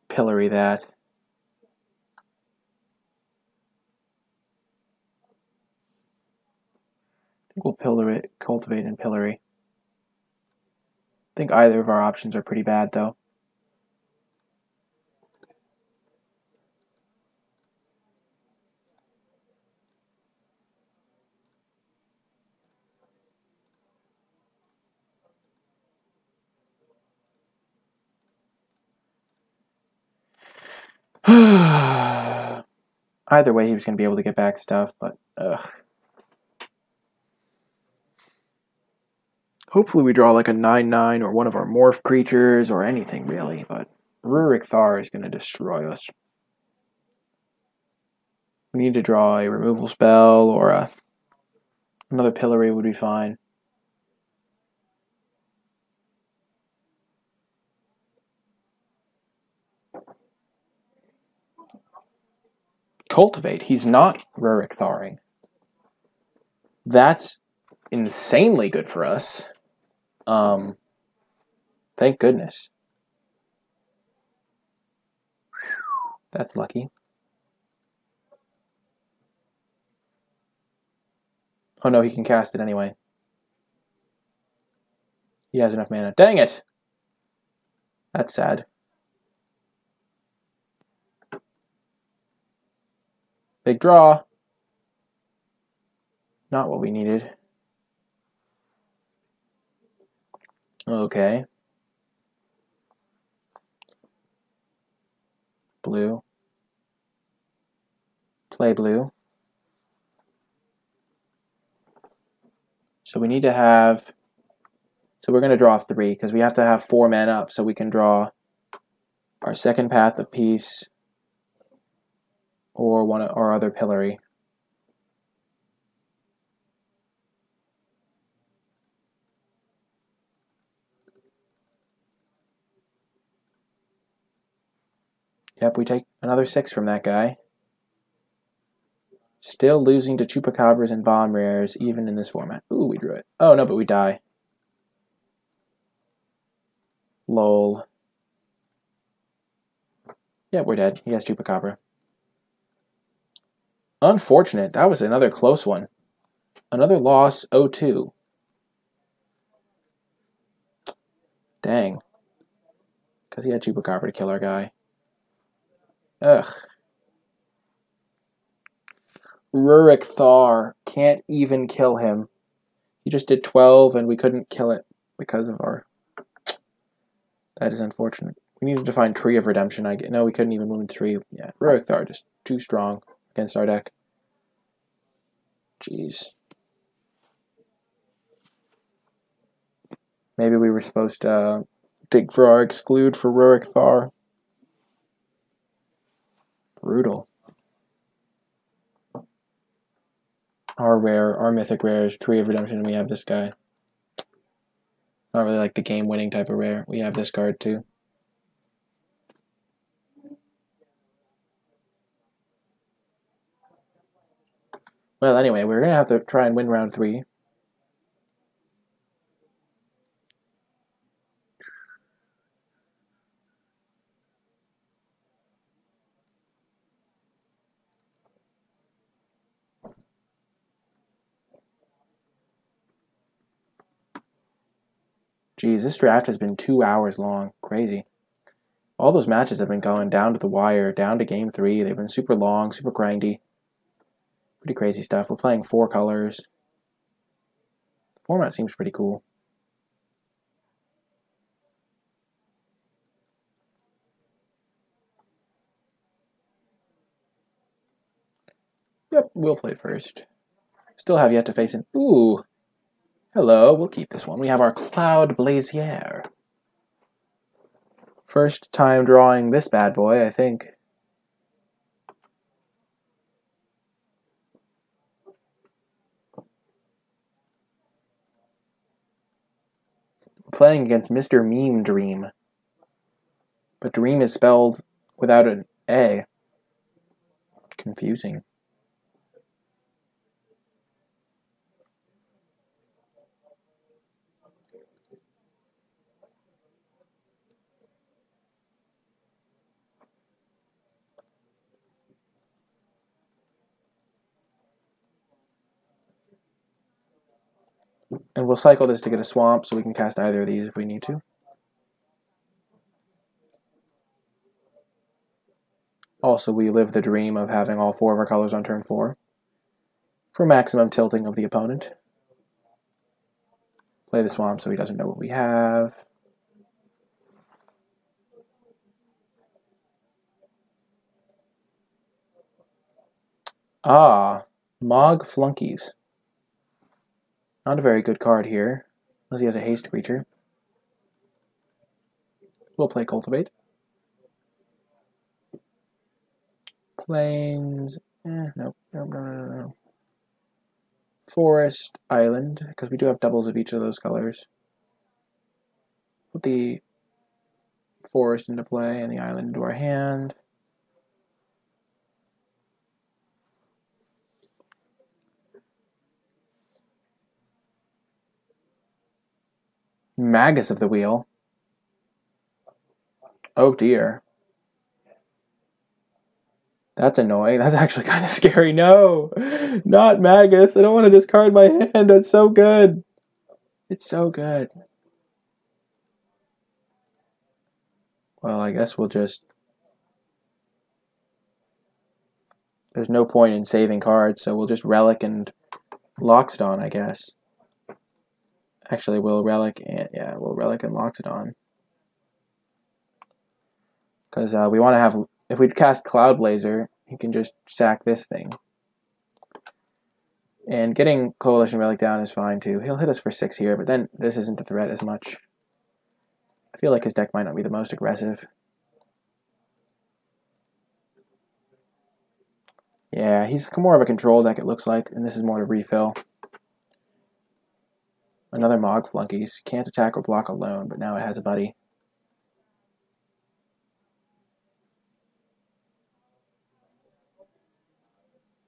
pillory that. I think we'll pillory, cultivate and pillory. I think either of our options are pretty bad, though. Either way, he was going to be able to get back stuff, but ugh. Hopefully we draw like a 9/9 or one of our morph creatures or anything, really, but Rurik Thar is going to destroy us. We need to draw a removal spell or another pillory would be fine. Cultivate. He's not Rurik Tharing. That's insanely good for us. Thank goodness. That's lucky. Oh no, he can cast it anyway. He has enough mana. Dang it! That's sad. Big draw. Not what we needed. Okay. Blue. Play blue. So we need to have... So we're going to draw 3, because we have to have 4 mana up, so we can draw our second Path of Peace or one or other pillory. Yep, we take another 6 from that guy. Still losing to Chupacabras and Bomb Rares, even in this format. Ooh, we drew it. Oh, no, but we die. Lol. Yeah, we're dead. He has Chupacabra. Unfortunate. That was another close one. Another loss, 0-2. Dang. Because he had Chupacabra to kill our guy. Ugh. Rurik Thar. Can't even kill him. He just did 12 and we couldn't kill it because of our... That is unfortunate. We needed to find Tree of Redemption. No, we couldn't even wound 3. Yeah, Rurik Thar just too strong against our deck. Jeez. Maybe we were supposed to dig for our exclude for Rurik Thar. Brutal. Our mythic rare is Tree of Redemption, and we have this guy. Not really like the game-winning type of rare. We have this card too. Well, anyway, we're going to have to try and win round 3. Geez, this draft has been 2 hours long. Crazy. All those matches have been going down to the wire, down to game 3. They've been super long, super grindy. Pretty crazy stuff. We're playing 4 colors. The format seems pretty cool. Yep, we'll play first. Still have yet to face an... Ooh. Hello, we'll keep this one. We have our Cloud Blazier. First time drawing this bad boy, I think. Playing against Mr. Meme Dream. But Dream is spelled without an A. Confusing. And we'll cycle this to get a swamp so we can cast either of these if we need to. Also, we live the dream of having all 4 of our colors on turn 4 for maximum tilting of the opponent. Play the swamp so he doesn't know what we have. Ah, Mog Flunkies. Not a very good card here, unless he has a haste creature. We'll play Cultivate. Plains. No. Forest, island, because we do have doubles of each of those colors. Put the forest into play and the island into our hand. Magus of the Wheel. Oh dear. That's annoying. That's actually kind of scary. No, not Magus. I don't want to discard my hand. That's so good. It's so good. Well, I guess we'll just... There's no point in saving cards, so we'll just Relic and Loxodon, I guess. Actually, we'll Relic and... Yeah, we'll Relic and Loxodon. Because we want to have... If we cast Cloud Blazer, he can just sack this thing. And getting Coalition Relic down is fine too. He'll hit us for 6 here, but then this isn't a threat as much. I feel like his deck might not be the most aggressive. Yeah, he's more of a control deck, it looks like, and this is more to refill. Another Mog Flunkies. Can't attack or block alone, but now it has a buddy.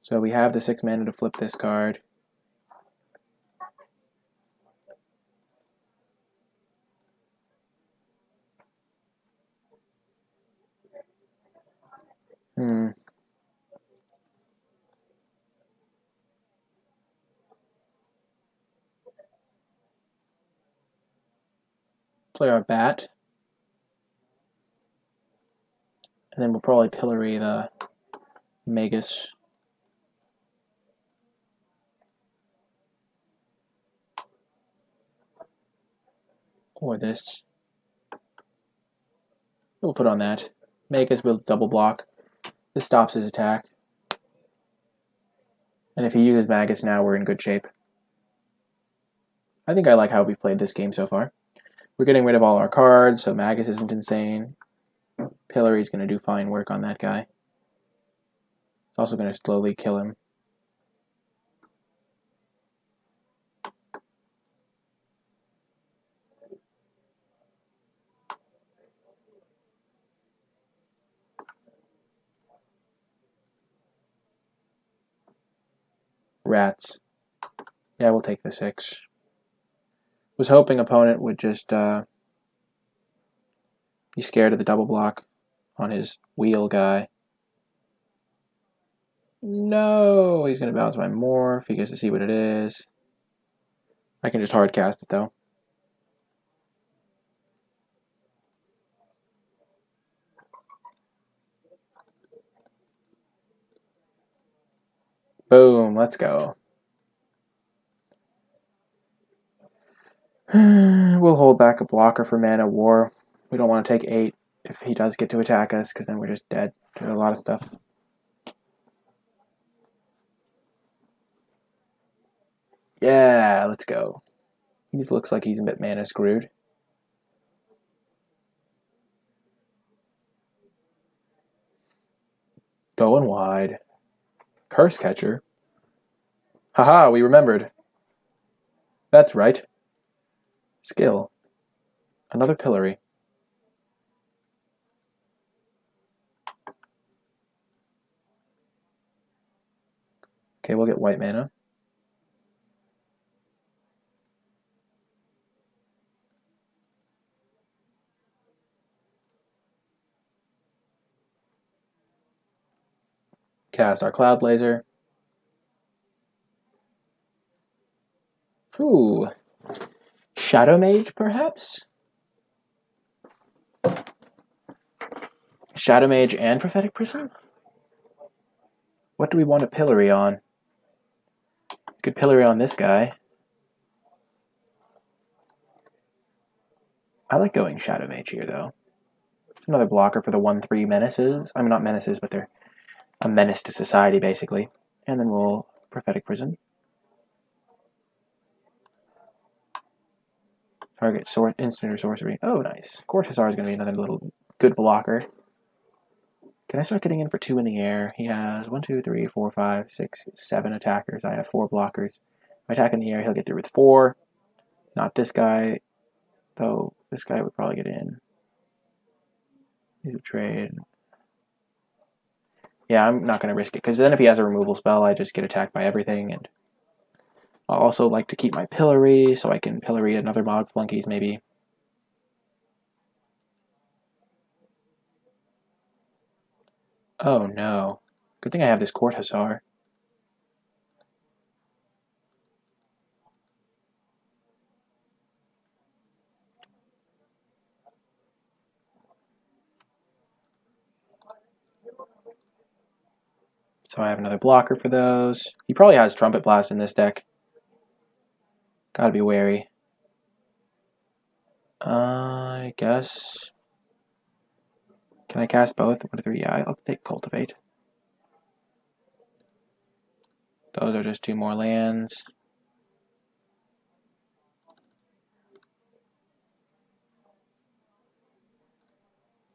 So we have the 6 mana to flip this card. Play our Bat. And then we'll probably Pillory the Magus. Or this. We'll put on that. Magus will double block. This stops his attack. And if he uses Magus now, we're in good shape. I think I like how we've played this game so far. We're getting rid of all our cards, so Magus isn't insane. Pillory's going to do fine work on that guy. It's also going to slowly kill him. Rats. Yeah, we'll take the 6. Was hoping opponent would just be scared of the double block on his wheel guy. No, he's going to bounce my Morph. He gets to see what it is. I can just hard cast it though. Boom, let's go. We'll hold back a blocker for Mana War. We don't want to take 8 if he does get to attack us, because then we're just dead to a lot of stuff. Yeah, let's go. He just looks like he's a bit mana screwed. Going wide. Curse Catcher. Haha, we remembered. That's right. Skill. Another Pillory. Okay, we'll get white mana. Cast our Cloud Blazer. Ooh. Shadow Mage, perhaps? Shadow Mage and Prophetic Prism? What do we want a Pillory on? Good Pillory on this guy. I like going Shadow Mage here, though. It's another blocker for the 1/3 menaces. I mean, not menaces, but they're a menace to society, basically. And then we'll Prophetic Prism. Target instant or sorcery. Oh, nice. Court Hussar is going to be another little good blocker. Can I start getting in for 2 in the air? He has 1, 2, 3, 4, 5, 6, 7 attackers. I have 4 blockers. If I attack in the air, he'll get through with 4. Not this guy, though. This guy would probably get in. He's a trade. Yeah, I'm not going to risk it, because then if he has a removal spell, I just get attacked by everything, and I'll also like to keep my pillory, so I can pillory another Mog Flunkies, maybe. Oh no. Good thing I have this Court Hussar. So I have another blocker for those. He probably has Trumpet Blast in this deck. Gotta be wary. I guess. Can I cast both? 1 to 3. Yeah, I'll take Cultivate. Those are just 2 more lands.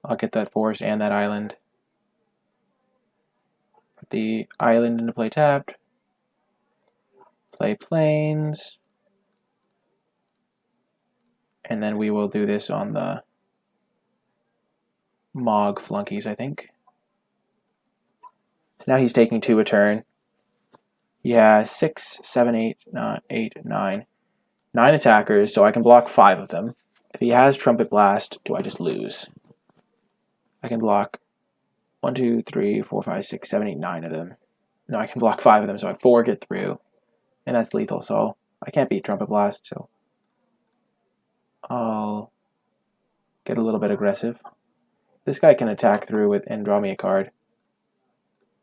I'll get that forest and that island. Put the island into play tapped. Play plains. And then we will do this on the Mog Flunkies, I think. So now he's taking 2 a turn. He has 6, 7, 8, 9. 9 attackers, so I can block 5 of them. If he has Trumpet Blast, do I just lose? I can block 1, 2, 3, 4, 5, 6, 7, 8, 9 of them. No, I can block 5 of them, so 4 get through. And that's lethal, so I can't beat Trumpet Blast, so I'll get a little bit aggressive. This guy can attack through with and draw me a card.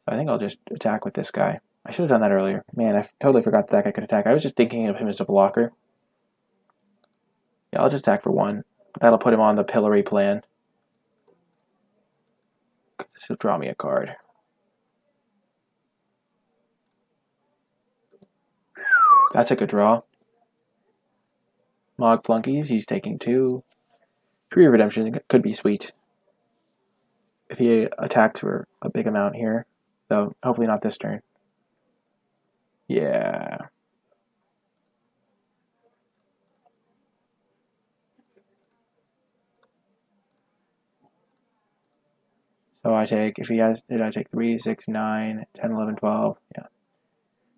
I think I'll just attack with this guy. I should have done that earlier. Man, I totally forgot that guy could attack. I was just thinking of him as a blocker. Yeah, I'll just attack for 1. That'll put him on the pillory plan. This will draw me a card. That's a good draw. Mog Flunkies, he's taking 2. Tree of Redemption could be sweet. If he attacks for a big amount here. Though, hopefully not this turn. Yeah. So I take, if he has, did I take 3, 6, 9, 10, 11, 12? Yeah.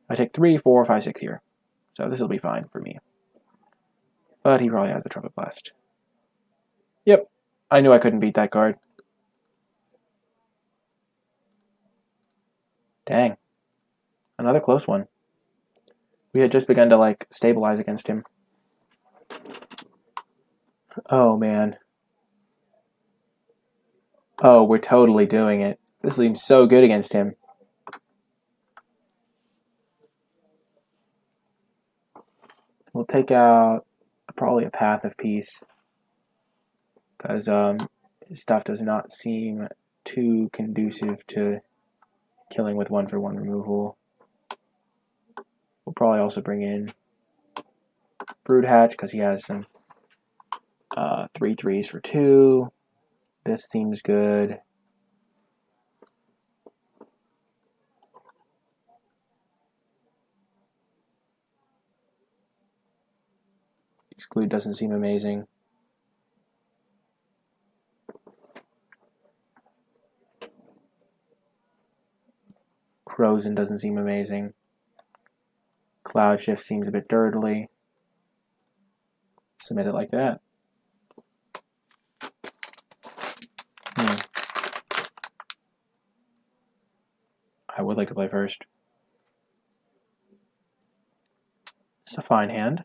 I take 3, 4, 5, 6 here. So this will be fine for me. But he probably has a Trumpet Blast. Yep. I knew I couldn't beat that card. Dang. Another close one. We had just begun to, like, stabilize against him. Oh, man. Oh, we're totally doing it. This seems so good against him. We'll take out probably a Path of Peace. Because his stuff does not seem too conducive to killing with 1-for-1 removal. We'll probably also bring in Brood Hatch because he has some 3/3s for 2. This seems good. Exclude doesn't seem amazing. Frozen doesn't seem amazing. Cloud Shift seems a bit dirtily. Submit it like that. I would like to play first. It's a fine hand.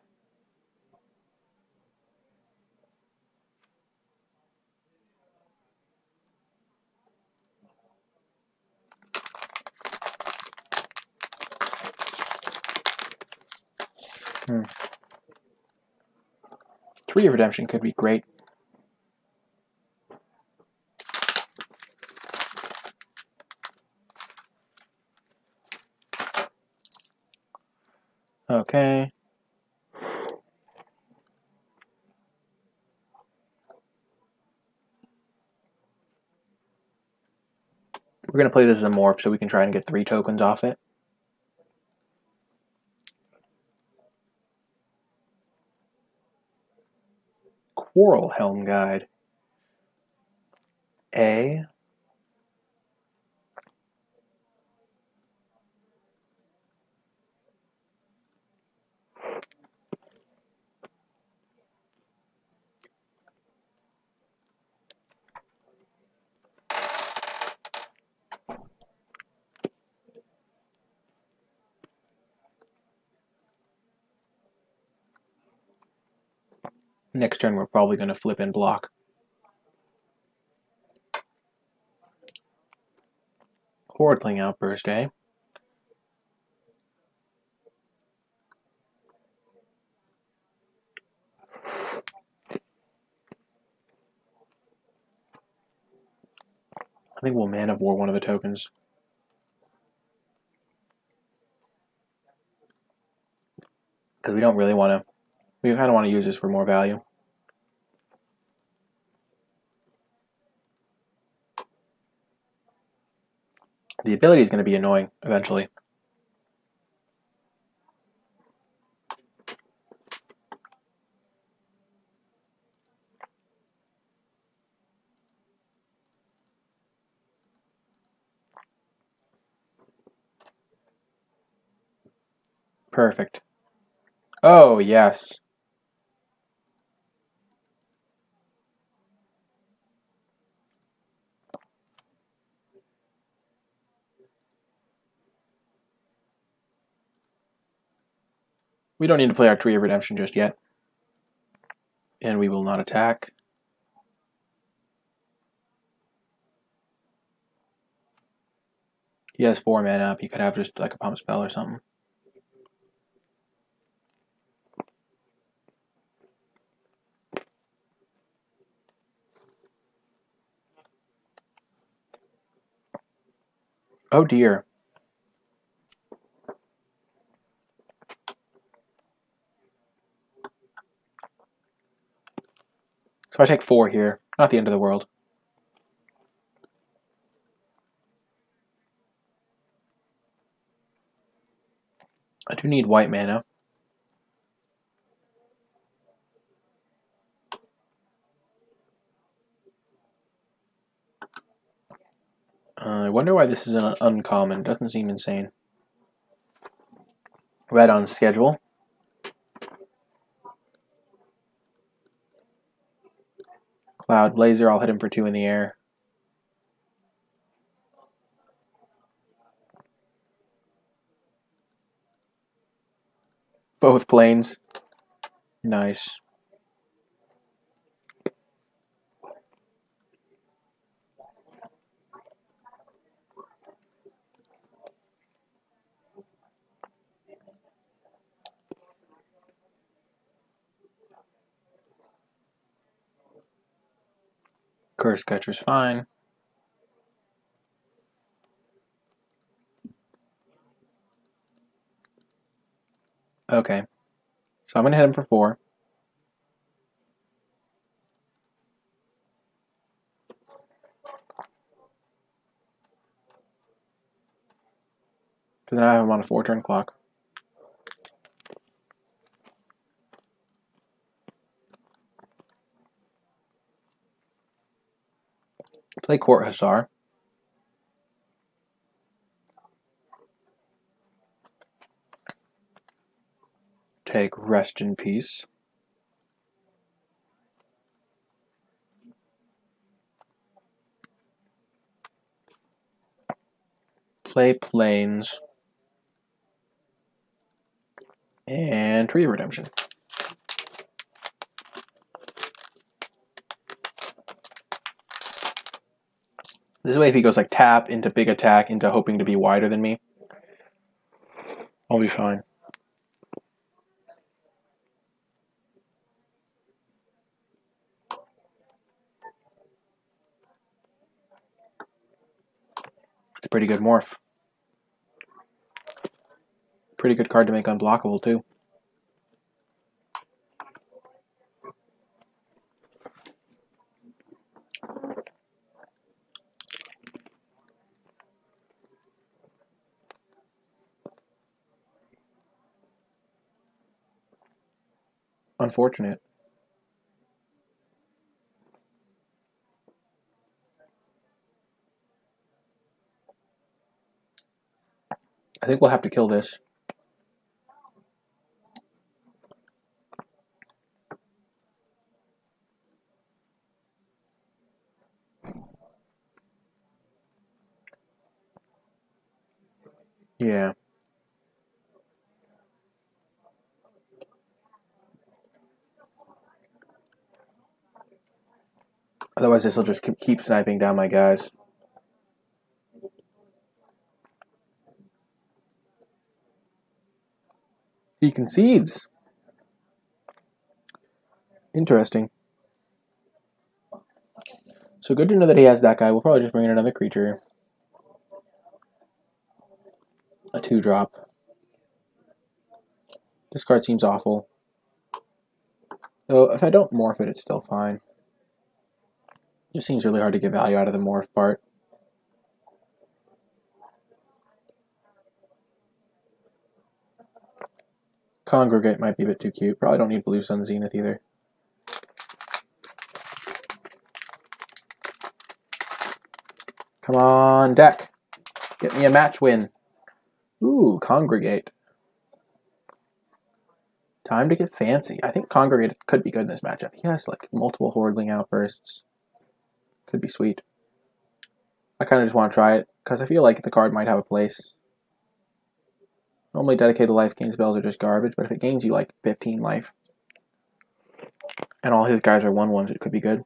Tree of Redemption could be great. Okay. We're going to play this as a morph so we can try and get 3 tokens off it. Quarrel Helm Guide. A. Next turn, we're probably going to flip and block. Hordeling Outburst, eh? I think we'll Man of War one of the tokens. Because we don't really want to... We kind of want to use this for more value. The ability is going to be annoying eventually. Perfect. Oh, yes. We don't need to play our Tree of Redemption just yet. And we will not attack. He has 4 mana up. He could have just like a pump spell or something. Oh dear. So I take 4 here. Not the end of the world. I do need white mana. I wonder why this is an uncommon. Doesn't seem insane. Red on schedule. Cloud Blazer, I'll hit him for 2 in the air. Both planes. Nice. Curse Catcher's fine. Okay. So I'm going to hit him for 4. So then I have him on a 4-turn clock. Play Court Hussar. Take Rest in Peace. Play Plains. And Tree of Redemption. This way, if he goes like tap into big attack into hoping to be wider than me, I'll be fine. It's a pretty good morph. Pretty good card to make unblockable too. unfortunate. I think we'll have to kill this. Yeah. Otherwise, this will just keep sniping down my guys. He concedes. Interesting. So good to know that he has that guy. We'll probably just bring in another creature. A 2-drop. This card seems awful. Though, if I don't morph it, it's still fine. It just seems really hard to get value out of the morph part. Congregate might be a bit too cute. Probably don't need Blue Sun Zenith either. Come on, deck. Get me a match win. Ooh, Congregate. Time to get fancy. I think Congregate could be good in this matchup. He has like multiple Hordling outbursts. Could be sweet. I kind of just want to try it because I feel like the card might have a place. Normally dedicated life gain spells are just garbage, but if it gains you like 15 life and all his guys are 1/1s, it could be good.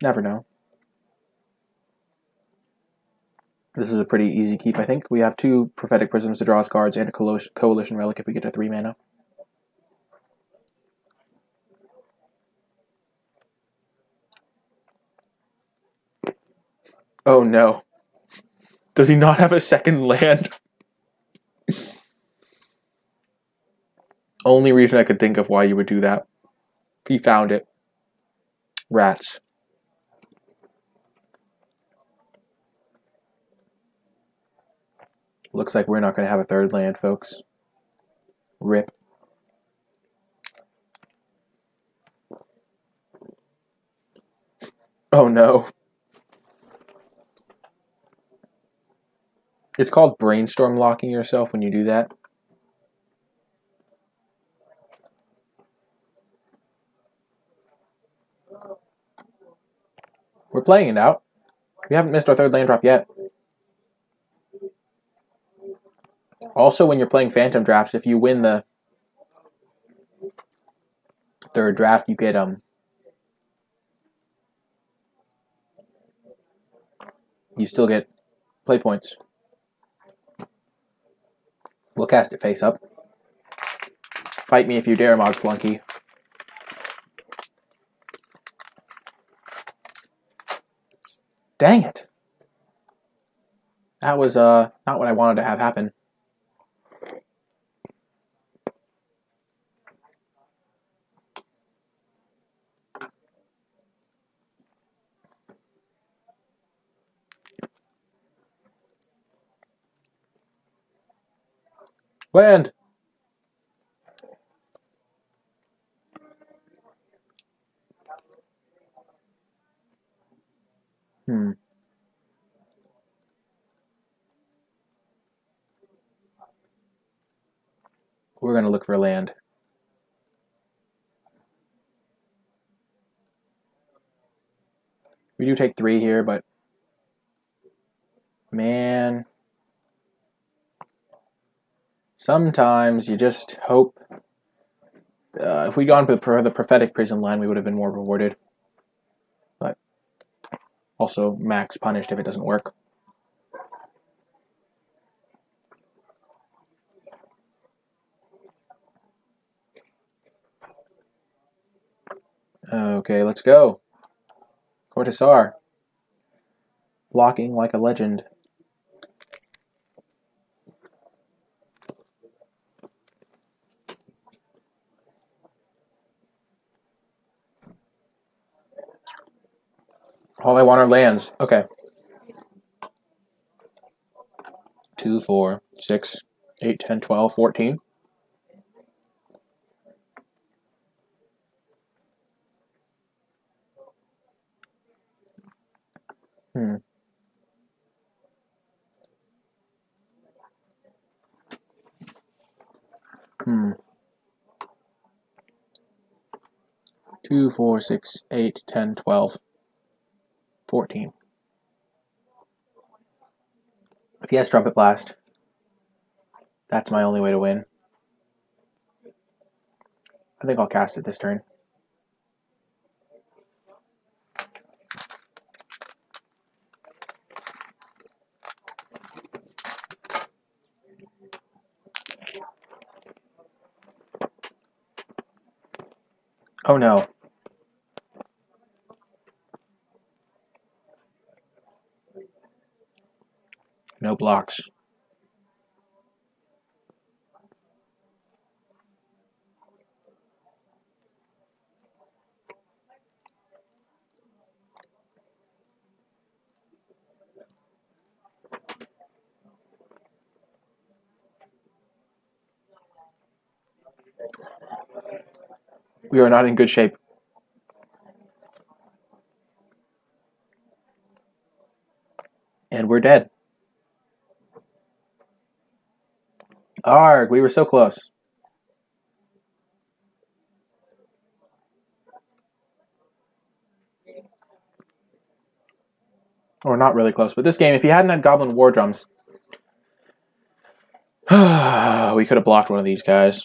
Never know. This is a pretty easy keep, I think. We have 2 Prophetic Prisms to draw us cards and a Coalition Relic if we get to 3 mana. Oh no. Does he not have a second land? Only reason I could think of why you would do that. He found it. Rats. Looks like we're not going to have a 3rd land, folks. Rip. Oh no. It's called brainstorm locking yourself when you do that. We're playing it out. We haven't missed our 3rd land drop yet. Also, when you're playing Phantom drafts, if you win the 3rd draft, you get you still get play points. We'll cast it face up. Fight me if you dare, Mog Flunky. Dang it. That was not what I wanted to have happen. Land. We're going to look for land. We do take 3 here, but man, sometimes you just hope. If we'd gone for the Prophetic Prison line, we would have been more rewarded. But also max punished if it doesn't work. Okay, let's go. Cortisar. Blocking like a legend. All I want are lands. Okay. 2, 4, 6, 8, 10, 12, 14. Hmm. Hmm. 2, 4, 6, 8, 10, 12, 14. If he has Trumpet Blast, that's my only way to win. I think I'll cast it this turn. Oh no. No blocks. We are not in good shape. And we're dead. Arg, we were so close. Or not really close, but this game, if he hadn't had Goblin War Drums, we could have blocked one of these guys.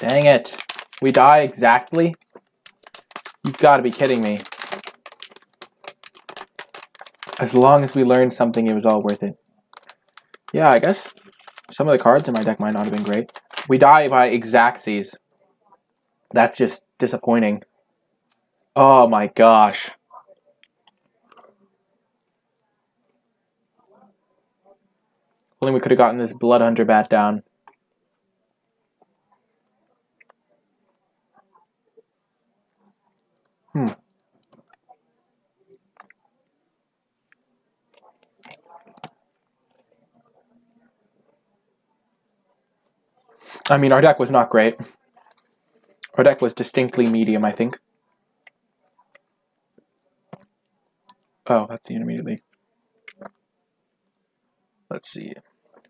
Dang it. We die exactly? You've got to be kidding me. As long as we learned something, it was all worth it. Yeah, I guess some of the cards in my deck might not have been great. We die by Exactsies. That's just disappointing. Oh my gosh. Only we could have gotten this Blood Hunter bat down. I mean, our deck was not great. Our deck was distinctly medium, I think. Oh, that's the Intermediate League. Let's see.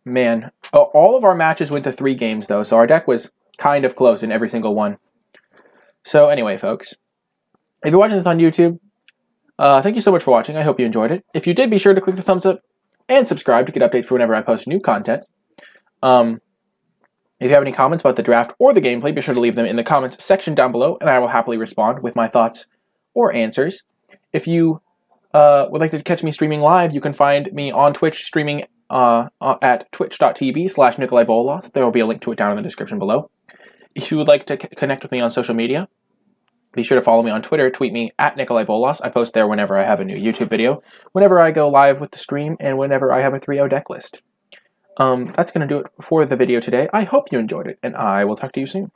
Man. Oh, all of our matches went to 3 games, though, so our deck was kind of close in every single one. So anyway, folks, if you're watching this on YouTube, thank you so much for watching. I hope you enjoyed it. If you did, be sure to click the thumbs up and subscribe to get updates for whenever I post new content. If you have any comments about the draft or the gameplay, be sure to leave them in the comments section down below, and I will happily respond with my thoughts or answers. If you would like to catch me streaming live, you can find me on Twitch streaming at twitch.tv/NicolaiBolas. There will be a link to it down in the description below. If you would like to connect with me on social media, be sure to follow me on Twitter. Tweet me at NicolaiBolas. I post there whenever I have a new YouTube video, whenever I go live with the stream, and whenever I have a 3-0 deck list. That's going to do it for the video today. I hope you enjoyed it, and I will talk to you soon.